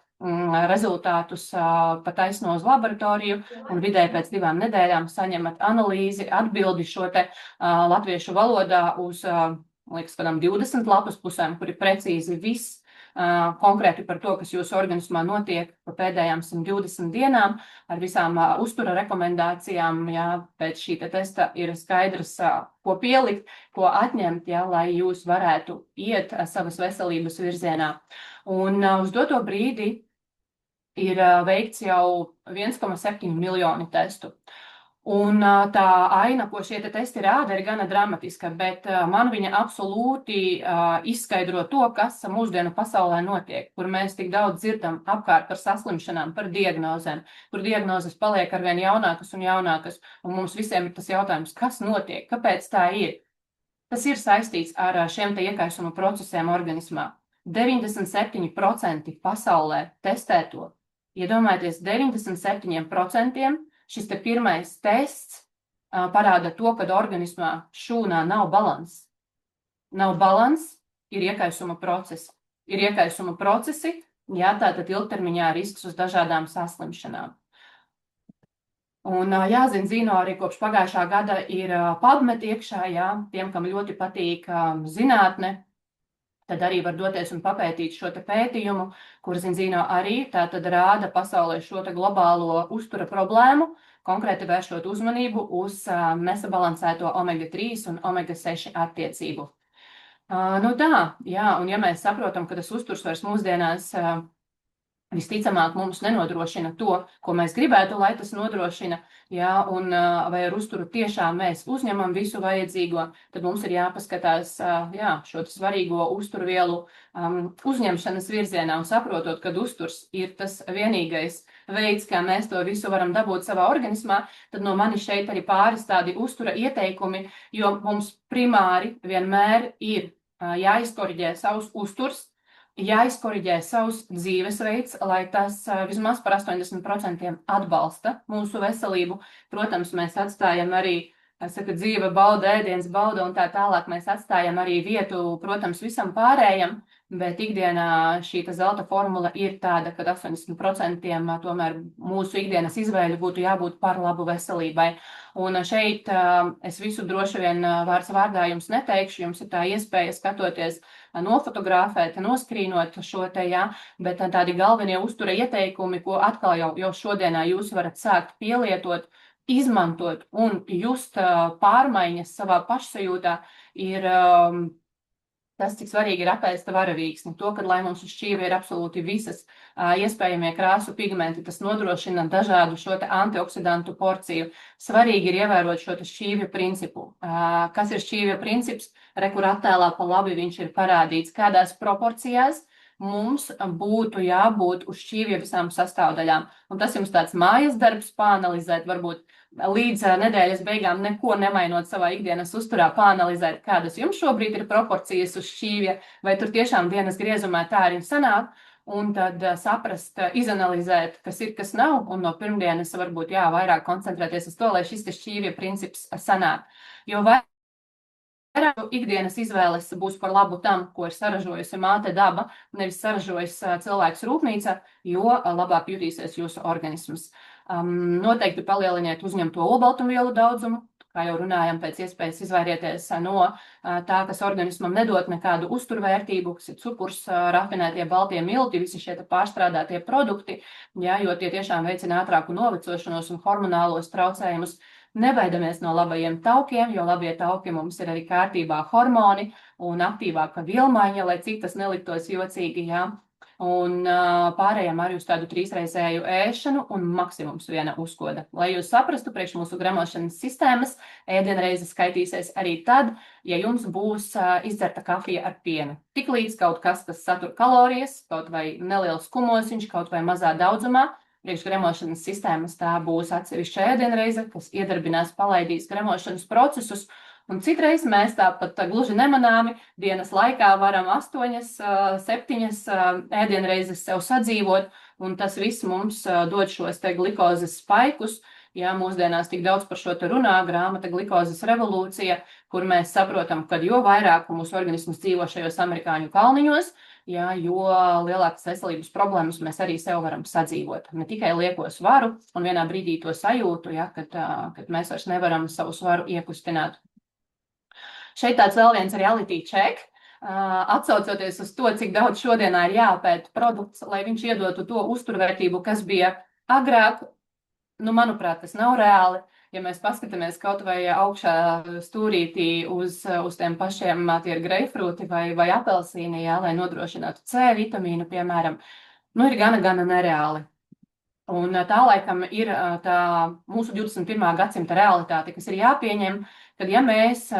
rezultātus pa taisno uz laboratoriju un vidēji pēc 2 nedēļām saņemat analīzi, atbildi šo latviešu valodā uz, liekas, kādām 20 lapas pusēm, kur ir precīzi viss, konkrēti par to, kas jūsu organismā notiek pa pēdējām 120 dienām, ar visām uztura rekomendācijām, pēc šī testa ir skaidrs, ko pielikt, ko atņemt, lai jūs varētu iet savas veselības virzienā. Un uz doto brīdi ir veikts jau 1,7 miljoni testu. Un tā aina, ko šie testi rāda, ir gana dramatiska, bet man viņa absolūti izskaidro to, kas mūsdienu pasaulē notiek, kur mēs tik daudz dzirdam apkārt par saslimšanām, par diagnozēm, kur diagnozes paliek arvien jaunākas un jaunākas, un mums visiem ir tas jautājums, kas notiek, kāpēc tā ir. Tas ir saistīts ar šiem iekaisuma procesiem organismā. 97% pasaulē testēto. Iedomājieties, 97% šis pirmais tests parāda to, ka organismā šūnā nav balanss. Nav balanss, ir iekaisuma procesi. Ir iekaisuma procesi, tātad ilgtermiņā risks uz dažādām saslimšanām. Un Zinzino arī kopš pagājušā gada ir PubMed iekšā, tiem, kam ļoti patīk zinātne, tad arī var doties un papētīt šo pētījumu, kur Zinzino arī tātad rāda pasaulē šo globālo uztura problēmu, konkrēti vēršot uzmanību uz nesabalansēto omega-3 un omega-6 attiecību. Nu tā, un ja mēs saprotam, ka tas uzturs vairs mūsdienās visticamāk mums nenodrošina to, ko mēs gribētu, lai tas nodrošina, un vai ar uzturu tiešām mēs uzņemam visu vajadzīgo, tad mums ir jāpaskatās šo svarīgo uzturvielu uzņemšanas virzienā un saprotot, ka uzturs ir tas vienīgais veids, kā mēs to visu varam dabūt savā organismā, tad no manis šeit arī pāris tādi uztura ieteikumi, jo mums primāri vienmēr ir jāizkoriģē savs uzturs, jāizkoriģē savs dzīvesveids, lai tas vismaz par 80% atbalsta mūsu veselību. Protams, mēs atstājam arī, dzīve bauda, ēdiens bauda un tā tālāk, mēs atstājam arī vietu, protams, visam pārējam, bet ikdienā šī zelta formula ir tāda, ka 80% tomēr mūsu ikdienas izvēļu būtu jābūt par labu veselībai. Un šeit es visu droši vien vārds vārdā jums neteikšu, jums ir tā iespēja skatoties, nofotografēt, noskrīnot šo bet tādi galvenie uztura ieteikumi, ko atkal jau šodienā jūs varat sākt pielietot, izmantot un just pārmaiņas savā pašsajūtā, ir tas, cik svarīgi ir apēst varavīksni. To, ka, lai mums uz šķīvja ir absolūti visas iespējamie krāsu pigmenti, tas nodrošina dažādu šo antioksidantu porciju. Svarīgi ir ievērot šo šķīvja principu. Kas ir šķīvja princips? Kur attēlā pa labi viņš ir parādīts, kādās proporcijās mums būtu jābūt uz šķīvja visām sastāvdaļām. Un tas jums tāds mājas darbs pāanalizēt, varbūt līdz nedēļas beigām neko nemainot savā ikdienas uzturā, pāanalizēt, kādas jums šobrīd ir proporcijas uz šķīvja, vai tur tiešām dienas griezumā tā arī sanāk. un tad saprast, izanalizēt, kas ir, kas nav, un no pirmdienas varbūt vairāk koncentrēties uz to, lai šis šķīvja princips sanāk. Jo vairāk ikdienas izvēles būs par labu tam, ko ir saražojusi māte daba, nevis saražojis cilvēks rūpnīca, jo labāk jutīsies jūsu organisms. Noteikti palieliniet uzņemto olbaltumvielu daudzumu, kā jau runājam, pēc iespējas izvairieties no tā, kas organismam nedod nekādu uzturvērtību, kas ir cukurs, rafinētie baltie milti, visi šie pārstrādātie produkti, jo tie tiešām veicina ātrāku novecošanos un hormonālos traucējumus. Nebaidamies no labajiem taukiem, jo labie tauki mums ir arī kārtībā hormoni un aktīvāka vielmaiņa, lai cik tas neliktos jocīgi, Un pārējām arī uz tādu 3-reizēju ēšanu un maksimums 1 uzkoda. Lai jūs saprastu, priekš mūsu gremošanas sistēmas ēdienreize skaitīsies arī tad, ja jums būs izdzerta kafija ar pienu. Tiklīdz kaut kas, kas satur kalorijas, kaut vai neliels kumosiņš, kaut vai mazā daudzumā, priekš gremošanas sistēmas tā būs atsevišķa ēdienreize, kas iedarbinās, palaidīs gremošanas procesus. Un citreiz mēs tāpat gluži nemanāmi dienas laikā varam 8-7 ēdienreizes sev sadzīvot, un tas viss mums dod šos glikozes spaikus. Mūsdienās tik daudz par šo te runā, grāmata Glikozes revolūcija, kur mēs saprotam, ka jo vairāk mūsu organisms dzīvo šajos amerikāņu kalniņos, jo lielākas veselības problēmas mēs arī sev varam sadzīvot. Ne tikai lieko svaru un vienā brīdī to sajūtu, kad mēs vairs nevaram savu svaru iekustināt. Šeit tāds vēl viens reality check, atsaucoties uz to, cik daudz šodienā ir jāpēta produkts, lai viņš iedotu to uzturvērtību, kas bija agrāk. Manuprāt, tas nav reāli. Ja mēs paskatāmies kaut vai augšā stūrītī uz tiem pašiem, tie ir greifrūti vai apelsīni, lai nodrošinātu C vitamīnu, piemēram, ir gana nereāli. Un tā laikam ir tā mūsu 21. gadsimta realitāte, kas ir jāpieņem, kad ja mēs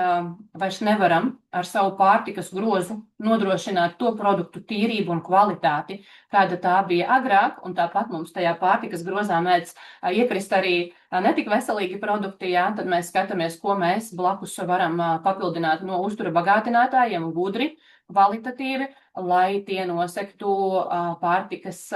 vairs nevaram ar savu pārtikas grozu nodrošināt to produktu tīrību un kvalitāti, kāda tā bija agrāk, un tāpat mums tajā pārtikas grozā mēdz iekrist arī netik veselīgi produkti, tad mēs skatāmies, ko mēs blakus varam papildināt no uztura bagātinātājiem gudri, kvalitatīvi, lai tie nosektu pārtikas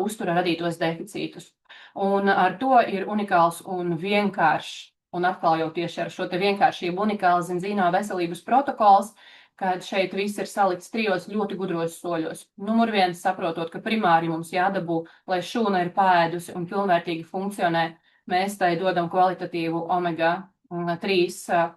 uztura radītos deficītus. Un ar to ir unikāls un vienkāršs, un atkal jau tieši ar šo te vienkāršību unikāls Zinzino veselības protokols, kad šeit viss ir salikts 3 ļoti gudros soļos. Numur 1, saprotot, ka primāri mums jādabū, lai šūna ir paēdusi un pilnvērtīgi funkcionē, mēs tai dodam kvalitatīvu omega-3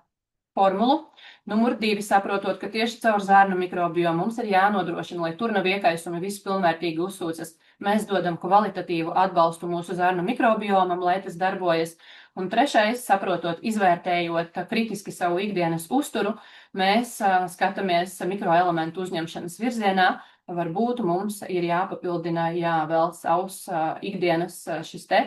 formulu. Numur 2, saprotot, ka tieši caur zārnu mikrobiomu mums ir jānodrošina, lai tur nav iekaisumi, viss pilnvērtīgi uzsūcas. Mēs dodam kvalitatīvu atbalstu mūsu zārnu mikrobiomam, lai tas darbojas. Un 3, saprotot, izvērtējot kritiski savu ikdienas uzturu, mēs skatāmies mikroelementu uzņemšanas virzienā. Varbūt mums ir jāpapildina vēl savs ikdienas šis te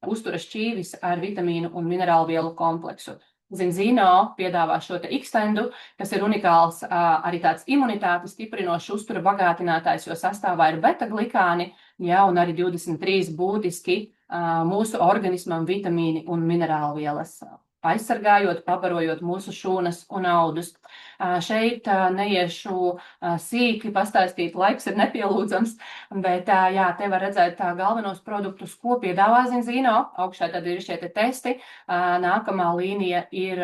uztura šķīvis ar vitamīnu un minerālu vielu kompleksu. Zinzino piedāvā šo te Xtendu, kas ir unikāls arī tāds imunitāti stiprinošs uztura bagātinātājs, jo sastāvā ir beta-glikāni, un arī 23 būtiski mūsu organismam vitamīni un minerālu vielas, aizsargājot, pabarojot mūsu šūnas un audus. Šeit neiešu sīki pastāstīt, laiks ir nepielūdzams, bet te var redzēt galvenos produktus, ko piedāvā Zinzino. Augšā tad ir šie te testi. Nākamā līnija ir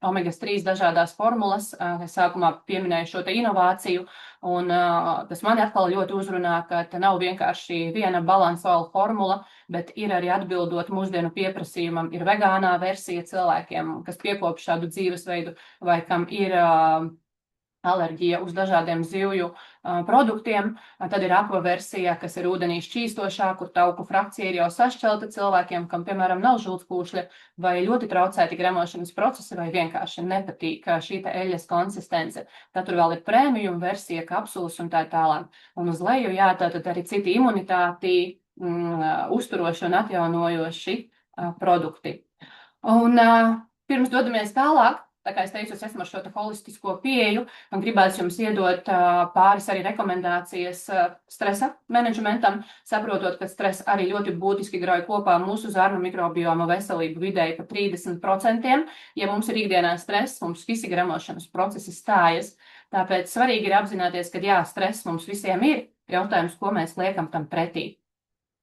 omega-3 dažādās formulas. Es sākumā pieminēju šo te inovāciju, un tas mani atkal ļoti uzrunā, ka te nav vienkārši viena balansola formula, bet ir arī atbildot mūsdienu pieprasījumam, ir vegānā versija cilvēkiem, kas piekop šādu dzīvesveidu vai kam ir alerģija uz dažādiem zivju produktiem. Tad ir aqua versija, kas ir ūdenī šķīstošā, kur tauku frakcija ir jau sašķelta cilvēkiem, kam, piemēram, nav žultspūšļa vai ļoti traucēti gremošanas procesi vai vienkārši nepatīk šī te eļas konsistence. Tad tur vēl ir premium versija, kapsulas un tā tālāk. Un uz leju, tātad arī citi imunitāti uzturoši un atjaunojoši produkti. Un pirms dodamies tālāk, tā kā es teicu, es esmu ar šo holistisko pieeju un gribētu jums iedot pāris arī rekomendācijas stresa menedžmentam, saprotot, ka stress arī ļoti būtiski grauj kopā mūsu zārnu mikrobioma veselību vidēji pa 30%. Ja mums ir ikdienā stress, mums visi gremošanas procesi stājas. Tāpēc svarīgi ir apzināties, ka stress mums visiem ir, jautājums, ko mēs liekam tam pretī.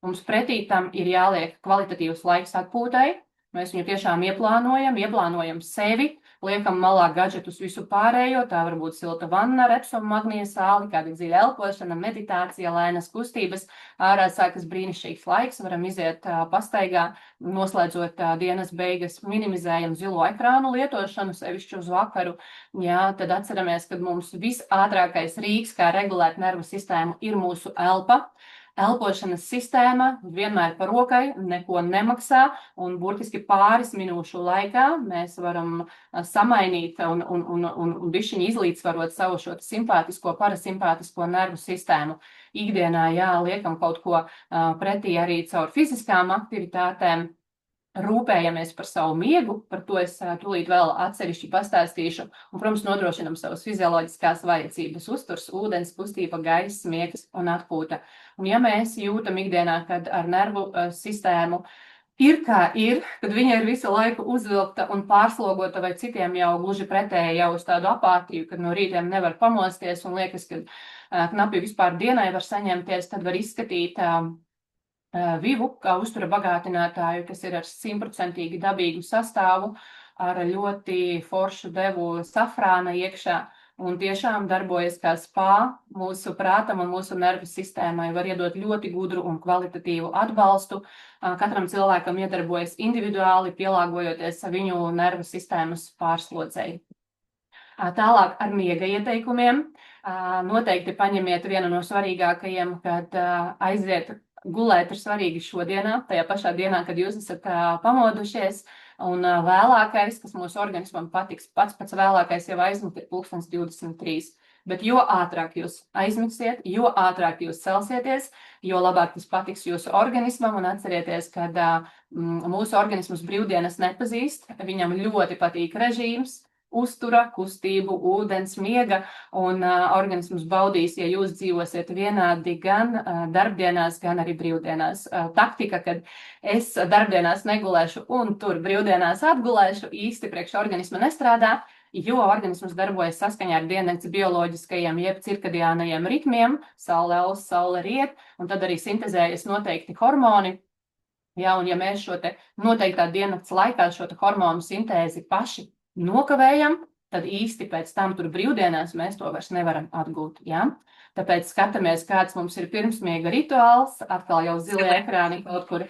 Mums pretī tam ir jāliek kvalitatīvs laiks atpūtai. Mēs viņu tiešām ieplānojam sevi, liekam malā gadžetus visu pārējo, tā var būt silta vanna ar Epsom magnija sāli, kāda dziļa elpošana, meditācija, lēnas kustības, ārā sākas brīnišķīgs laiks, varam iziet pastaigā, noslēdzot dienas beigas, minimizējam zilo ekrānu lietošanu, sevišķi uz vakaru. Jā, tad atceramies, ka mums visātrākais rīks, kā regulēt nervu sistēmu, ir mūsu elpa. Elpošanas sistēma vienmēr par rokai, neko nemaksā, un burtiski pāris minūšu laikā mēs varam samainīt un bišķiņi izlīdzvarot savu šo simpātisko, parasimpātisko nervu sistēmu. Ikdienā, jā, liekam kaut ko pretī arī caur fiziskām aktivitātēm. Rūpējamies par savu miegu, par to es tūlīt vēl atsevišķi pastāstīšu, un, protams, nodrošinam savas fizioloģiskās vajadzības - uzturs, ūdens, kustība, gaiss, miegs un atpūta. Un ja mēs jūtam ikdienā, kad ar nervu sistēmu ir kā ir, kad viņa ir visu laiku uzvilkta un pārslogota, vai citiem jau gluži pretēji jau uz tādu apātiju, kad no rītiem nevar pamosties un liekas, ka knapi vispār dienai var saņemties, tad var izskatīt vivu, kā uztura bagātinātāju, kas ir ar 100% dabīgu sastāvu, ar ļoti foršu devu safrāna iekšā, un tiešām darbojas kā spā mūsu prātam un mūsu nervu sistēmai, var iedot ļoti gudru un kvalitatīvu atbalstu. Katram cilvēkam iedarbojas individuāli, pielāgojoties viņu nervu sistēmas pārslodzei. Tālāk ar miega ieteikumiem. Noteikti paņemiet vienu no svarīgākajiem, kad aiziet gulēt ir svarīgi šodienā, tajā pašā dienā, kad jūs esat pamodušies, un vēlākais, kas mūsu organismam patiks, pats vēlākais jau aizmigt ir 23. Bet jo ātrāk jūs aizmigsiet, jo ātrāk jūs celsieties, jo labāk tas patiks jūsu organismam, un atcerieties, ka mūsu organisms brīvdienas nepazīst, viņam ļoti patīk režīms, uztura, kustību, ūdens, miega, un organisms baudīs, ja jūs dzīvosiet vienādi gan darbdienās, gan arī brīvdienās. Taktika, kad es darbdienās negulēšu un tur brīvdienās atgulēšu, īsti priekš organisma nestrādā, jo organisms darbojas saskaņā ar diennakts bioloģiskajiem jeb cirkadiānajiem ritmiem, saule auz, saule riet, un tad arī sintezējas noteikti hormoni. Jā, un ja mēs šo te noteiktā diennakts laikā šo te hormonu sintēzi paši nokavējam, tad īsti pēc tam tur brīvdienās mēs to vairs nevaram atgūt. Ja? Tāpēc skatāmies, kāds mums ir pirmsmiega rituāls, atkal jau zilie ekrāni kaut kur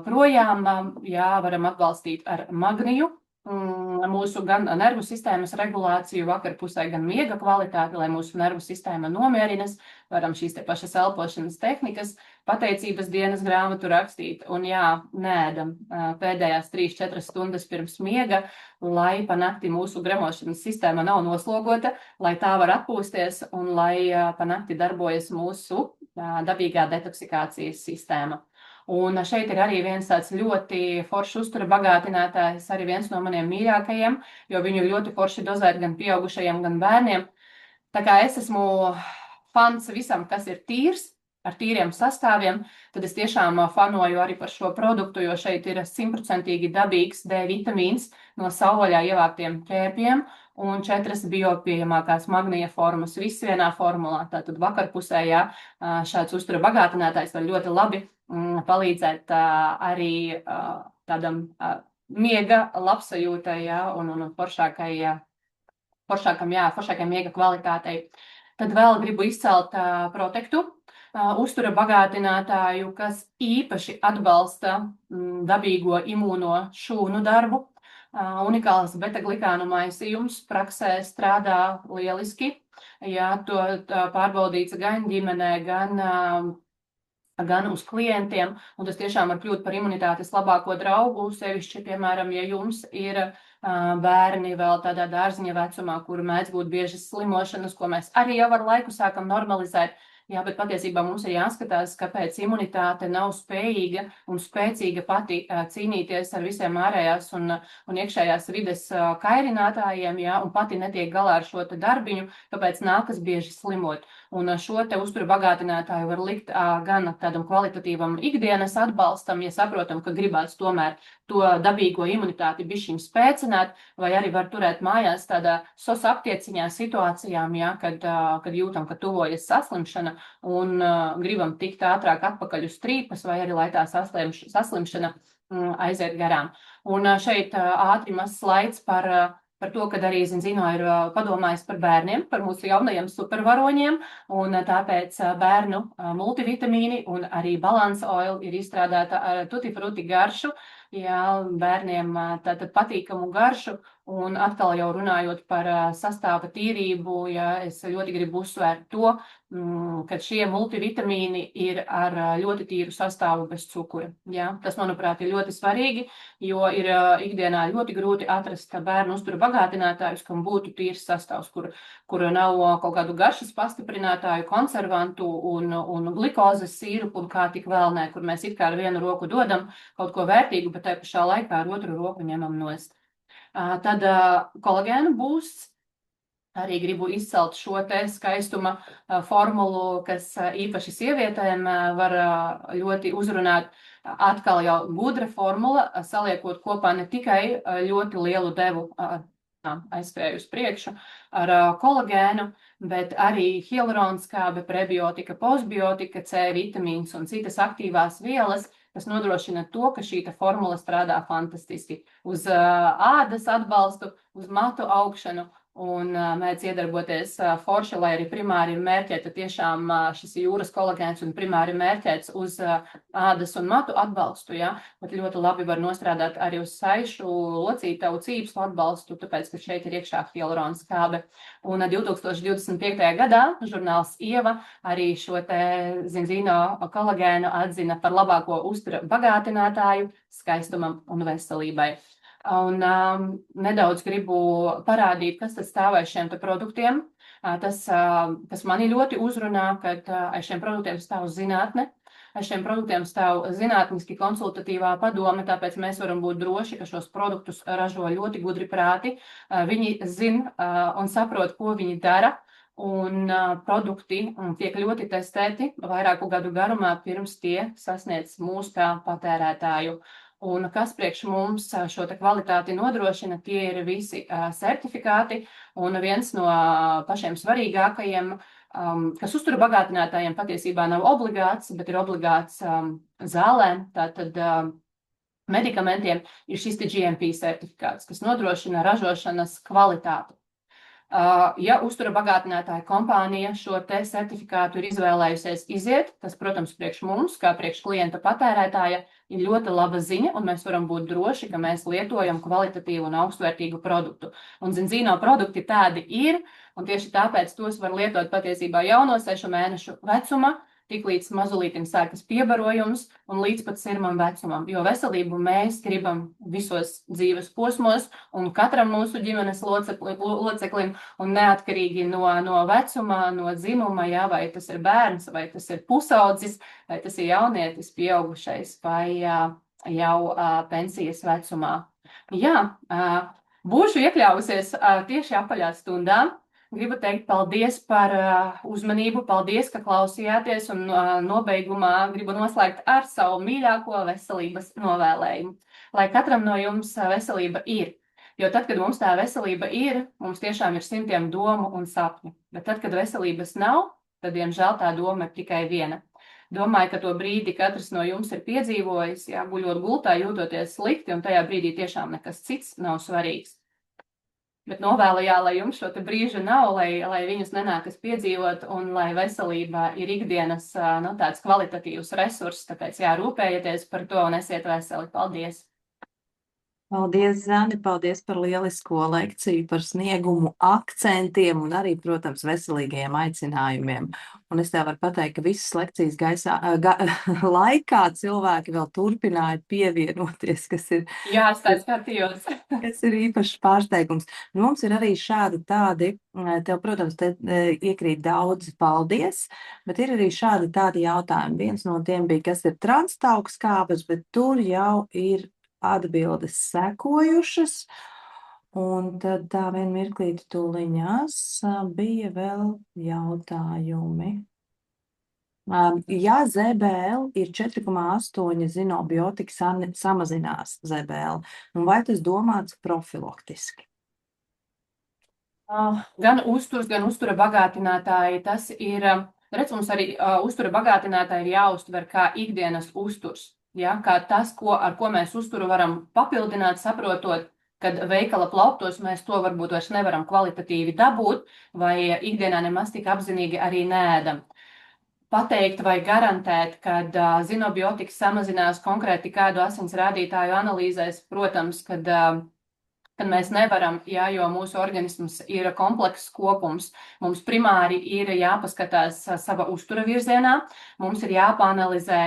projām, jā, varam atbalstīt ar magniju, mūsu gan nervu sistēmas regulāciju vakarpusē, gan miega kvalitāti, lai mūsu nervu sistēma nomierinas, varam šīs te pašas elpošanas tehnikas, pateicības dienas grāmatu rakstīt, un jā, nēdam pēdējās 3-4 stundas pirms miega, lai pa nakti mūsu gremošanas sistēma nav noslogota, lai tā var atpūsties un lai pa nakti darbojas mūsu dabīgā detoksikācijas sistēma. Un šeit ir arī viens tāds ļoti foršs uztura bagātinātājs, arī viens no maniem mīļākajiem, jo viņu ļoti forši dozēt gan pieaugušajiem, gan bērniem. Tā kā es esmu fans visam, kas ir tīrs, ar tīriem sastāviem, tad es tiešām fanoju arī par šo produktu, jo šeit ir 100% dabīgs D vitamīns no savvaļā ievāktiem ķērpiem un 4 biopieejamākās magnija formas, viss vienā formulā. Tātad vakarpusē, jā, šāds uztura bagātinātājs var ļoti labi palīdzēt arī tādam miega labsajūtai, jā, un foršākai miega kvalitātei. Tad vēl gribu izcelt protektu, uztura bagātinātāju, kas īpaši atbalsta dabīgo imūno šūnu darbu. Unikāls beta-glikānu maisījums praksē strādā lieliski. Jā, to pārbaudīts gan ģimenē, gan uz klientiem, un tas tiešām var kļūt par imunitātes labāko draugu, sevišķi, piemēram, ja jums ir bērni vēl tādā dārziņa vecumā, kuru mēdz būt biežas slimošanas, ko mēs arī jau ar laiku sākam normalizēt. Jā, bet patiesībā mums ir jāskatās, kāpēc imunitāte nav spējīga un spēcīga pati cīnīties ar visiem ārējās un iekšējās vides kairinātājiem, jā, un pati netiek galā ar šo te darbiņu, kāpēc nākas bieži slimot. Un šo te uzturu bagātinātāju var likt gan tādam kvalitatīvam ikdienas atbalstam, ja saprotam, ka gribās tomēr to dabīgo imunitāti bišķiņ spēcināt, vai arī var turēt mājās tādā aptieciņā situācijām, ja, kad jūtam, ka tuvojas saslimšana un gribam tikt ātrāk atpakaļ uz trīpas, vai arī lai tā saslimšana aiziet garām. Un šeit ātri mazs slaids par to, kad arī Zinzino ir padomājis par bērniem, par mūsu jaunajiem supervaroņiem, un tāpēc bērnu multivitamīni un arī balance oil ir izstrādāta ar tutti frutti garšu, jā, bērniem tātad patīkamu garšu, un atkal jau runājot par sastāva tīrību, jā, es ļoti gribu uzsvērt to, ka šie multivitamīni ir ar ļoti tīru sastāvu bez cukura. Jā. Tas, manuprāt, ir ļoti svarīgi, jo ir ikdienā ļoti grūti atrast bērnu uztura bagātinātājus, kam būtu tīrs sastāvs, kur nav kaut kādu garšas pastiprinātāju, konservantu un glikozes sīrupu un kā tik vēl nē, kur mēs it kā ar vienu roku dodam kaut ko vērtīgu, bet tai pašā laikā ar otru roku ņemam nost. Tad kolagēnu būsts. Arī gribu izcelt šo te skaistuma formulu, kas īpaši sievietēm var ļoti uzrunāt. Atkal jau gudra formula, saliekot kopā ne tikai ļoti lielu devu, aizskrēju uz priekšu, ar kolagēnu, bet arī hialuronskābe, prebiotika, postbiotika, C vitamīns un citas aktīvās vielas, kas nodrošina to, ka šī formula strādā fantastiski uz ādas atbalstu, uz matu augšanu un mēdz iedarboties forši, lai arī primāri ir mērķēta tiešām šis jūras kolagēns un primāri mērķēts uz ādas un matu atbalstu, ja? Bet ļoti labi var nostrādāt arī uz saišu, locītavu, cīpslu atbalstu, tāpēc, ka šeit ir iekšā hialuronskābe. Un 2025. gadā žurnāls Ieva arī šo te Zinzino kolagēnu atzina par labāko uztura bagātinātāju skaistumam un veselībai. Un nedaudz gribu parādīt, kas tad stāv aiz šiem produktiem. Tas mani ļoti uzrunā, kad aiz šiem produktiem stāv zinātne, aiz šiem produktiem stāv zinātniski konsultatīvā padome, tāpēc mēs varam būt droši, ka šos produktus ražo ļoti gudri prāti. Viņi zina un saprot, ko viņi dara, un produkti tiek ļoti testēti vairāku gadu garumā, pirms tie sasniedz mūs kā patērētāju. Un kas priekš mums šo te kvalitāti nodrošina, tie ir visi certifikāti, un viens no pašiem svarīgākajiem, kas uztura bagātinātājiem patiesībā nav obligāts, bet ir obligāts zālēm, tātad medikamentiem, ir šis te GMP certifikāts, kas nodrošina ražošanas kvalitāti. Ja uztura bagātinātāja kompānija šo te certifikātu ir izvēlējusies iziet, tas, protams, priekš mums, kā priekš klienta patērētāja, ir ļoti laba ziņa, un mēs varam būt droši, ka mēs lietojam kvalitatīvu un augstvērtīgu produktu. Un Zinzino produkti tādi ir, un tieši tāpēc tos var lietot patiesībā jau no 6 mēnešu vecuma, tik līdz mazulītim sākas piebarojums un līdz pat sirmam vecumam, jo veselību mēs gribam visos dzīves posmos un katram mūsu ģimenes loceklim un neatkarīgi no vecuma, no dzimuma, jā, vai tas ir bērns, vai tas ir pusaudzis, vai tas ir jaunietis, pieaugušais vai jau pensijas vecumā. Jā, būšu iekļāvusies tieši apaļā stundā. Gribu teikt paldies par uzmanību, paldies, ka klausījāties, un nobeigumā gribu noslēgt ar savu mīļāko veselības novēlējumu. Lai katram no jums veselība ir, jo tad, kad mums tā veselība ir, mums tiešām ir simtiem domu un sapņu, bet tad, kad veselības nav, tad, diemžēl, tā doma ir tikai viena. Domāju, ka to brīdi katrs no jums ir piedzīvojis, jā, guļot gultā, jūtoties slikti, un tajā brīdī tiešām nekas cits nav svarīgs. Bet novēlu, jā, lai jums šo te brīžu nav, lai viņus nenākas piedzīvot un lai veselība ir ikdienas tāds kvalitatīvs resurss, tāpēc jā, rūpējieties par to un esiet veseli. Paldies! Paldies, Zani, paldies par lielisko lekciju, par sniegumu, akcentiem un arī, protams, veselīgajiem aicinājumiem. Un es tev varu pateikt, ka visas lekcijas laikā cilvēki vēl turpināja pievienoties, kas ir... Jā, es tāds skatījos. Kas ir īpašs pārsteigums. Mums ir arī šādi tādi, tev, protams, te iekrīt daudz paldies, bet ir arī šādi tādi jautājumi. Viens no tiem bija, kas ir transtauskābes, bet tur jau ir atbildes sekojušas, un tad tā vien mirklīti tūliņās bija vēl jautājumi. Ja ZBL ir 4,8 zinobiotika samazinās ZBL, un vai tas domāts profilaktiski? Gan uzturs, gan uztura bagātinātāji, tas ir, redz, mums arī uztura bagātinātāji ir jāuztver kā ikdienas uzturs, ja, kā tas, ar ko mēs uzturu varam papildināt, saprotot, kad veikala plauktos mēs to varbūt vairs nevaram kvalitatīvi dabūt, vai ikdienā nemaz tik apzinīgi arī neēdam. Pateikt vai garantēt, ka zinobiotikas samazinās konkrēti kādu asins rādītāju analīzēs, protams, kad mēs nevaram, jā, jo mūsu organisms ir komplekss kopums. Mums primāri ir jāpaskatās sava uztura virzienā, mums ir jāpanalizē,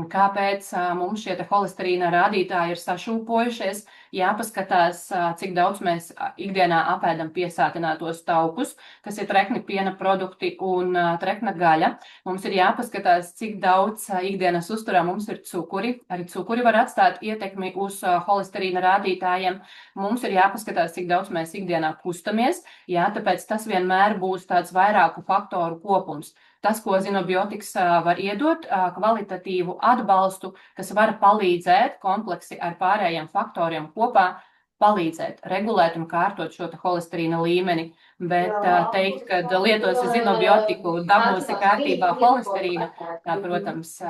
kāpēc mums šie holesterīna rādītāji ir sašūpojušies, jāpaskatās, cik daudz mēs ikdienā apēdam piesātinātos taukus, kas ir trekni piena produkti un trekna gaļa. Mums ir jāpaskatās, cik daudz ikdienas uzturā mums ir cukuri. Arī cukuri var atstāt ietekmi uz holesterīna rādītājiem. Mums ir jāpaskatās, cik daudz mēs ikdienā kustamies, jā, tāpēc tas vienmēr būs tāds vairāku faktoru kopums. Tas, ko zinobiotikas var iedot, kvalitatīvu atbalstu, kas var palīdzēt kompleksi ar pārējiem faktoriem kopā, palīdzēt regulēt un kārtot šo holesterīna līmeni, bet teikt, ka lietosi zinobiotiku, dabūsi kārtībā holesterīna, tā, protams,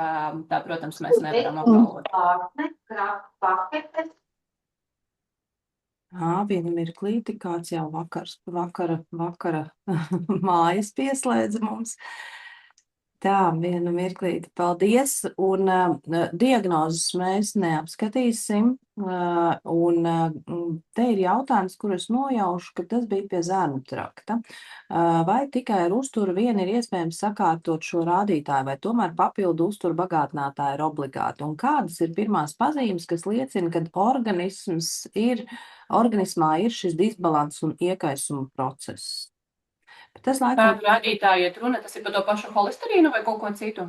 mēs nevaram apgalvot. Vienu mirklīti, kāds jau vakara mājas pieslēdza mums. Tā, vienu mirklīti, paldies. Un diagnozes mēs neapskatīsim. Un te ir jautājums, kur es nojaušu, ka tas bija pie zēnu trakta. Vai tikai ar uzturu vien ir iespējams sakārtot šo rādītāju, vai tomēr papildu uzturu bagātinātāji ir obligāti? Un kādas ir pirmās pazīmes, kas liecina, ka organismā ir šis disbalans un iekaisuma process? Tas Kādu rādītāju iet runa? Tas ir par to pašu holesterīnu vai kaut ko citu?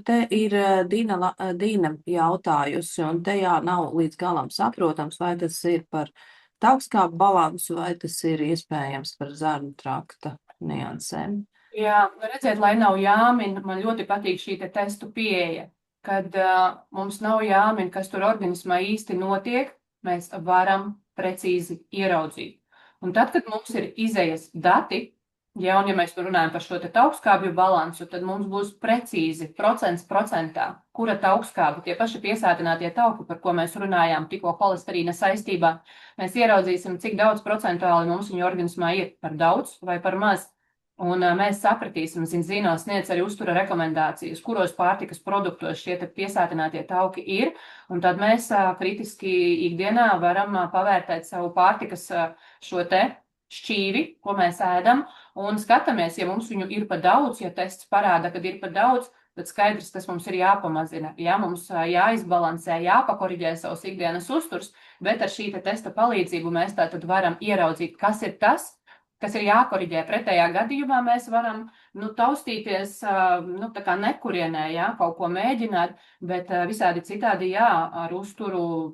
Te ir Dīna jautājusi, un te nav līdz galam saprotams, vai tas ir par taukskābu balansu, vai tas ir iespējams par zarnu trakta niansēm. Jā, redziet, lai nav jāmin, man ļoti patīk šī testu pieeja, kad mums nav jāmin, kas tur organismā īsti notiek, mēs varam precīzi ieraudzīt. Un tad, kad mums ir izejas dati, ja mēs runājam par šo taukskābju balansu, tad mums būs precīzi procentā, kura taukskāba, tie paši piesātinātie tauki, par ko mēs runājām tikko holesterīna saistībā, mēs ieraudzīsim, cik daudz procentuāli mums viņa organismā ir par daudz vai par maz. Un mēs sapratīsim, Zīnos sniedz arī uztura rekomendācijas, kuros pārtikas produktos šie piesātinātie tauki ir, un tad mēs kritiski ikdienā varam pavērtēt savu pārtikas šo šķīvi, ko mēs ēdam, un skatāmies, ja mums viņu ir pa daudz, ja tests parāda, kad ir pa daudz, tad skaidrs, tas mums ir jāpamazina, ja mums jāizbalansē, jāpakoriģē savus ikdienas uzturs, bet ar šī testa palīdzību mēs tātad varam ieraudzīt, kas ir tas, kas ir jākoriģē. Pretējā gadījumā mēs varam taustīties tā kā nekurienē, jā, kaut ko mēģināt, bet visādi citādi jā, ar uzturu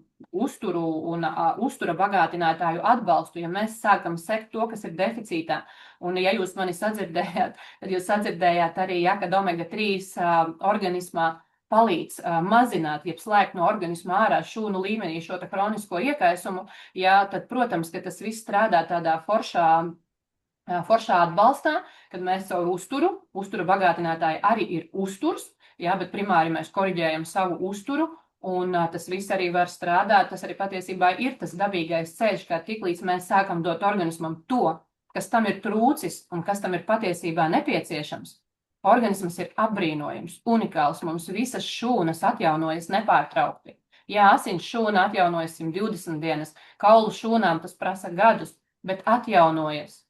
un uztura bagātinātāju atbalstu, ja mēs sākam sekt to, kas ir deficītā. Un ja jūs mani sadzirdējāt, tad jūs sadzirdējāt arī, ja, kad omega-3 organismā palīdz mazināt, jeb slēgt no organisma ārā šūnu līmenī šo kronisko iekaisumu, jā, tad, protams, ka tas viss strādā tādā foršā atbalstā, kad mēs savu uzturu bagātinātāji arī ir uzturs, jā, bet primāri mēs koriģējam savu uzturu, un tas viss arī var strādāt, tas arī patiesībā ir tas dabīgais ceļš, kā tiklīdz mēs sākam dot organismam to, kas tam ir trūcis un kas tam ir patiesībā nepieciešams. Organisms ir apbrīnojams, unikāls, mums visas šūnas atjaunojas nepārtraukti. Jā, asins šūna atjaunojas 120 dienas, kaulu šūnām tas prasa gadus, bet atjaunojas.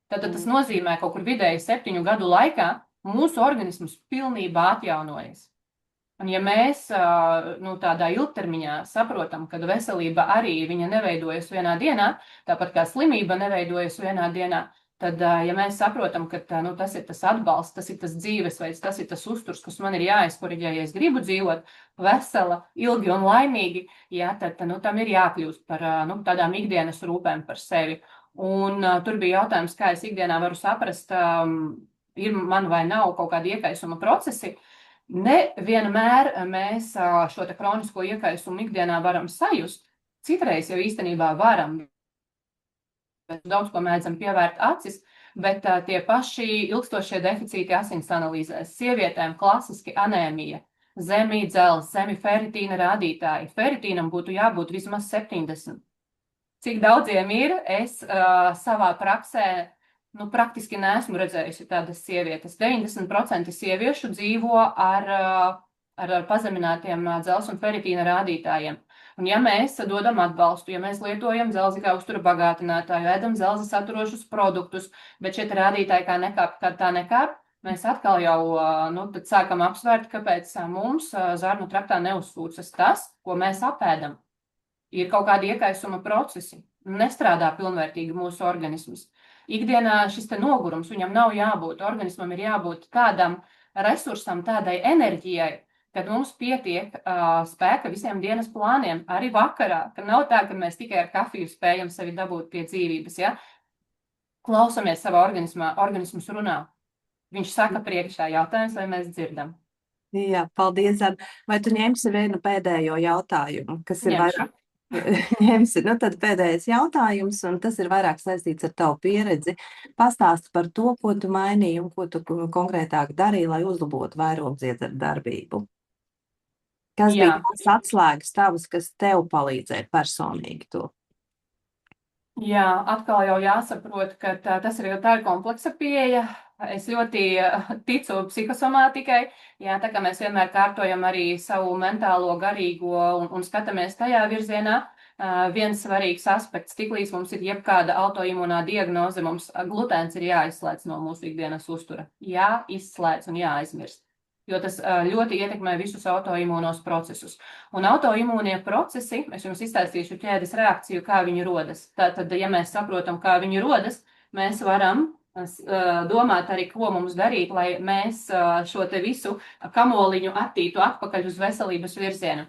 Tad tas nozīmē, kaut kur vidēji 7 gadu laikā mūsu organisms pilnībā atjaunojas. Un ja mēs tādā ilgtermiņā saprotam, ka veselība arī viņa neveidojas vienā dienā, tāpat kā slimība neveidojas vienā dienā, tad, ja mēs saprotam, ka tas ir tas atbalsts, tas ir tas dzīvesveids, tas ir tas uzturs, kas man ir jāizkoriģē, ja es gribu dzīvot vesela, ilgi un laimīgi, jā, tad tam ir jākļūst par tādām ikdienas rūpēm par sevi. Un tur bija jautājums, kā es ikdienā varu saprast, ir man vai nav kaut kādi iekaisuma procesi, nevienmēr mēs šo te kronisko iekaisumu ikdienā varam sajust. Citreiz jau īstenībā varam, daudz ko mēdzam pievērt acis, bet tie paši ilgstošie deficīti asins analīzēs. Sievietēm klasiski anēmija, zemi dzelzs, zemi feritīna rādītāji. Feritīnam būtu jābūt vismaz 70. Cik daudziem ir, es savā praksē praktiski neesmu redzējusi tādas sievietes. 90% sieviešu dzīvo ar pazeminātiem dzelzs un feritīna rādītājiem. Un ja mēs dodam atbalstu, ja mēs lietojam dzelzi kā uztura bagātinātāju, ēdam dzelzi saturošus produktus, bet šie rādītāji kā nekāp, kad tā nekāp, mēs atkal jau tad sākam apsvērt, kāpēc mums zarnu traktā neuzsūcas tas, ko mēs apēdam. Ir kaut kādi iekaisuma procesi, nestrādā pilnvērtīgi mūsu organisms. Ikdienā šis te nogurums, viņam nav jābūt, organismam ir jābūt tādam resursam, tādai enerģijai, kad mums pietiek spēka visiem dienas plāniem, arī vakarā, ka nav tā, ka mēs tikai ar kafiju spējam sevi dabūt pie dzīvības, ja? Klausamies savā organismā, organisms runā. Viņš saka priekšā jautājums, vai mēs dzirdam. Jā, paldies, Zana. Vai tu ņemsi vienu pēdējo jautājumu, kas ir Ņemšu. vairāk? Ņemsi, tad pēdējais jautājums, un tas ir vairāk saistīts ar tavu pieredzi. Pastāsti par to, ko tu mainīji un ko tu konkrētāk darīji, lai uzlabotu vairogdziedzaru darbību. Kas bija tās atslēgas tavas, kas tev palīdzēja personīgi to? Jā, atkal jau jāsaprot, ka tā ir kompleksa pieeja. Es ļoti ticu psihosomātikai, tā kā mēs vienmēr kārtojam arī savu mentālo, garīgo un skatāmies tajā virzienā. Viens svarīgs aspekts, tiklīdz mums ir jebkāda autoimunā diagnoze, mums glutēns ir jāizslēdz no mūsu ikdienas uztura. Jāizslēdz un jāaizmirst, jo tas ļoti ietekmē visus autoimūnos procesus. Un autoimūnie procesi, es jums izstāstīšu ķēdes reakciju, kā viņi rodas. Tātad, ja mēs saprotam, kā viņi rodas, mēs varam domāt arī, ko mums darīt, lai mēs šo te visu kamoliņu attītu atpakaļ uz veselības virzienu.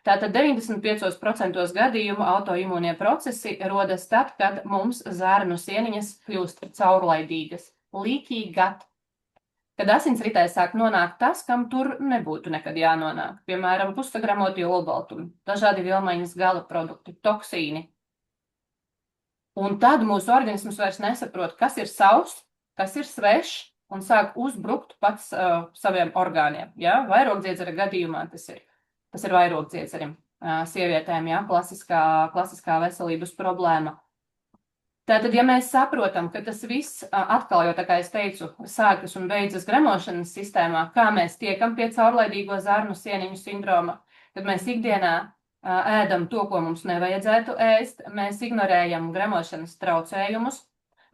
Tātad 95% gadījumu autoimūnie procesi rodas tad, kad mums zarnu sieniņas kļūst caurlaidīgas, leaky gut. Kad asinsritē sāk nonākt tas, kam tur nebūtu nekad jānonāk. Piemēram, pussagramotie olbaltumi, dažādi vielmaiņas gala produkti, toksīni. Un tad mūsu organisms vairs nesaprot, kas ir savs, kas ir svešs, un sāk uzbrukt pats saviem orgāniem. Ja? Vairogdziedzera gadījumā tas ir vairogdziedzerim, sievietēm, klasiskā veselības problēma. Tātad, ja mēs saprotam, ka tas viss atkal jau, tā kā es teicu, sākas un beidzas gremošanas sistēmā, kā mēs tiekam pie caurlaidīgo zarnu sieniņu sindroma, tad mēs ikdienā ēdam to, ko mums nevajadzētu ēst, mēs ignorējam gremošanas traucējumus,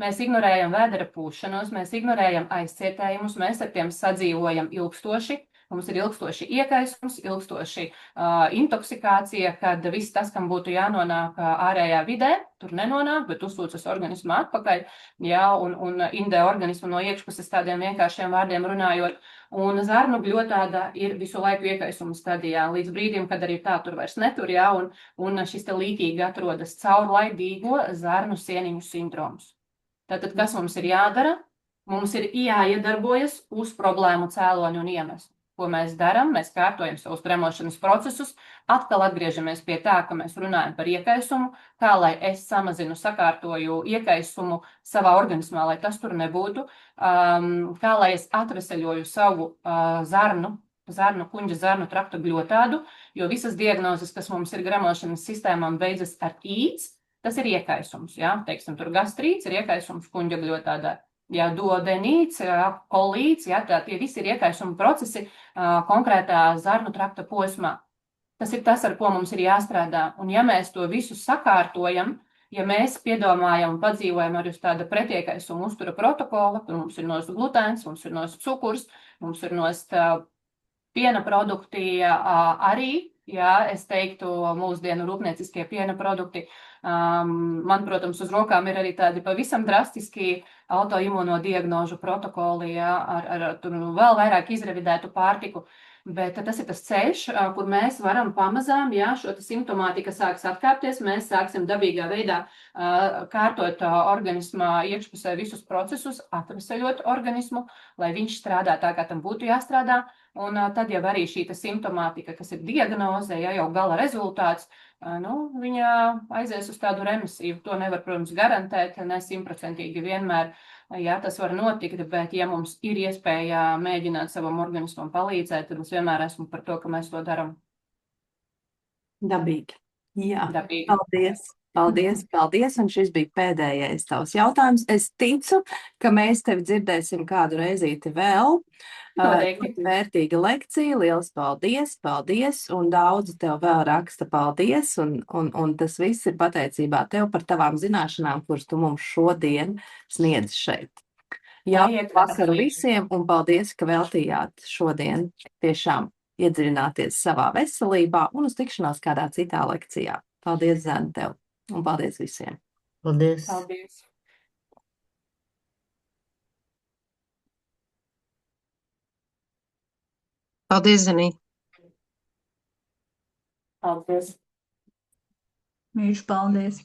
mēs ignorējam vēdera pūšanos, mēs ignorējam aizcietējumus, mēs ar tiem sadzīvojam ilgstoši, mums ir ilgstoši iekaisums, ilgstoši intoksikācija, kad viss tas, kam būtu jānonāk ārējā vidē, tur nenonāk, bet uzsūcas organismā atpakaļ, un indē organismu no iekšpuses tādiem vienkāršiem vārdiem runājot. Un zarnu bļotāda ir visu laiku iekaisuma stadijā, līdz brīdim, kad arī tā tur vairs netur, un šis te lītīgi atrodas caurlaidīgo zarnu sieniņu sindroms. Tātad, kas mums ir jādara? Mums ir jāiedarbojas uz problēmu cēloņu un iemeslu. Ko mēs darām? Mēs kārtojam savus gremošanas procesus, atkal atgriežamies pie tā, ka mēs runājam par iekaisumu, kā lai es samazinu, sakārtoju iekaisumu savā organismā, lai tas tur nebūtu, kā lai es atveseļoju savu kuņģa zarnu trakta bļotādu, jo visas diagnozes, kas mums ir gremošanas sistēmām, beidzas ar īts, tas ir iekaisums, teiksim, tur gastrīts ir iekaisums kuņģa bļotādā. Duodenīts, kolīts, tie visi ir iekaisuma procesi konkrētā zarnu trakta posmā. Tas ir tas, ar ko mums ir jāstrādā. Un ja mēs to visu sakārtojam, ja mēs piedomājam un padzīvojam arī uz tāda pretiekaisuma uztura protokola, kur mums ir nost glutēns, mums ir nost cukurs, mums ir nost piena produkti arī, es teiktu, mūsdienu rūpnieciskie piena produkti. Man, protams, uz rokām ir arī tādi pavisam drastiski autoimuno diagnožu protokoli, ar vēl vairāk izrevidētu pārtiku. Bet tas ir tas ceļš, kur mēs varam pamazām, ja šo simptomātika sāks atkāpties, mēs sāksim dabīgā veidā kārtot organismā iekšpusē visus procesus, atveseļot organismu, lai viņš strādā tā, kā tam būtu jāstrādā. Un tad jau arī šī simptomātika, kas ir diagnoze, ja jau gala rezultāts, viņa aizies uz tādu remisiju. To nevar, protams, garantēt, ne 100% vienmēr. Jā, tas var notikt, bet ja mums ir iespēja mēģināt savam organismam palīdzēt, tad es vienmēr esmu par to, ka mēs to darām Dabīgi. Jā, dabīgi. paldies. Paldies, paldies. Un šis bija pēdējais tavs jautājums. Es ticu, ka mēs tevi dzirdēsim kādu reizīti vēl. Noteikti. Vērtīga lekcija. Liels paldies, paldies. Un daudzi tev vēl raksta paldies. Un tas viss ir pateicībā tev par tavām zināšanām, kuras tu mums šodien sniedz šeit. Jā, vakaru visiem un paldies, ka veltījāt šodien tiešām iedziļināties savā veselībā un uz tikšanās kādā citā lekcijā. Paldies, Zēna, tev un paldies visiem. Paldies. Paldies. Paldies, Zenī. Paldies. Mīļš, paldies.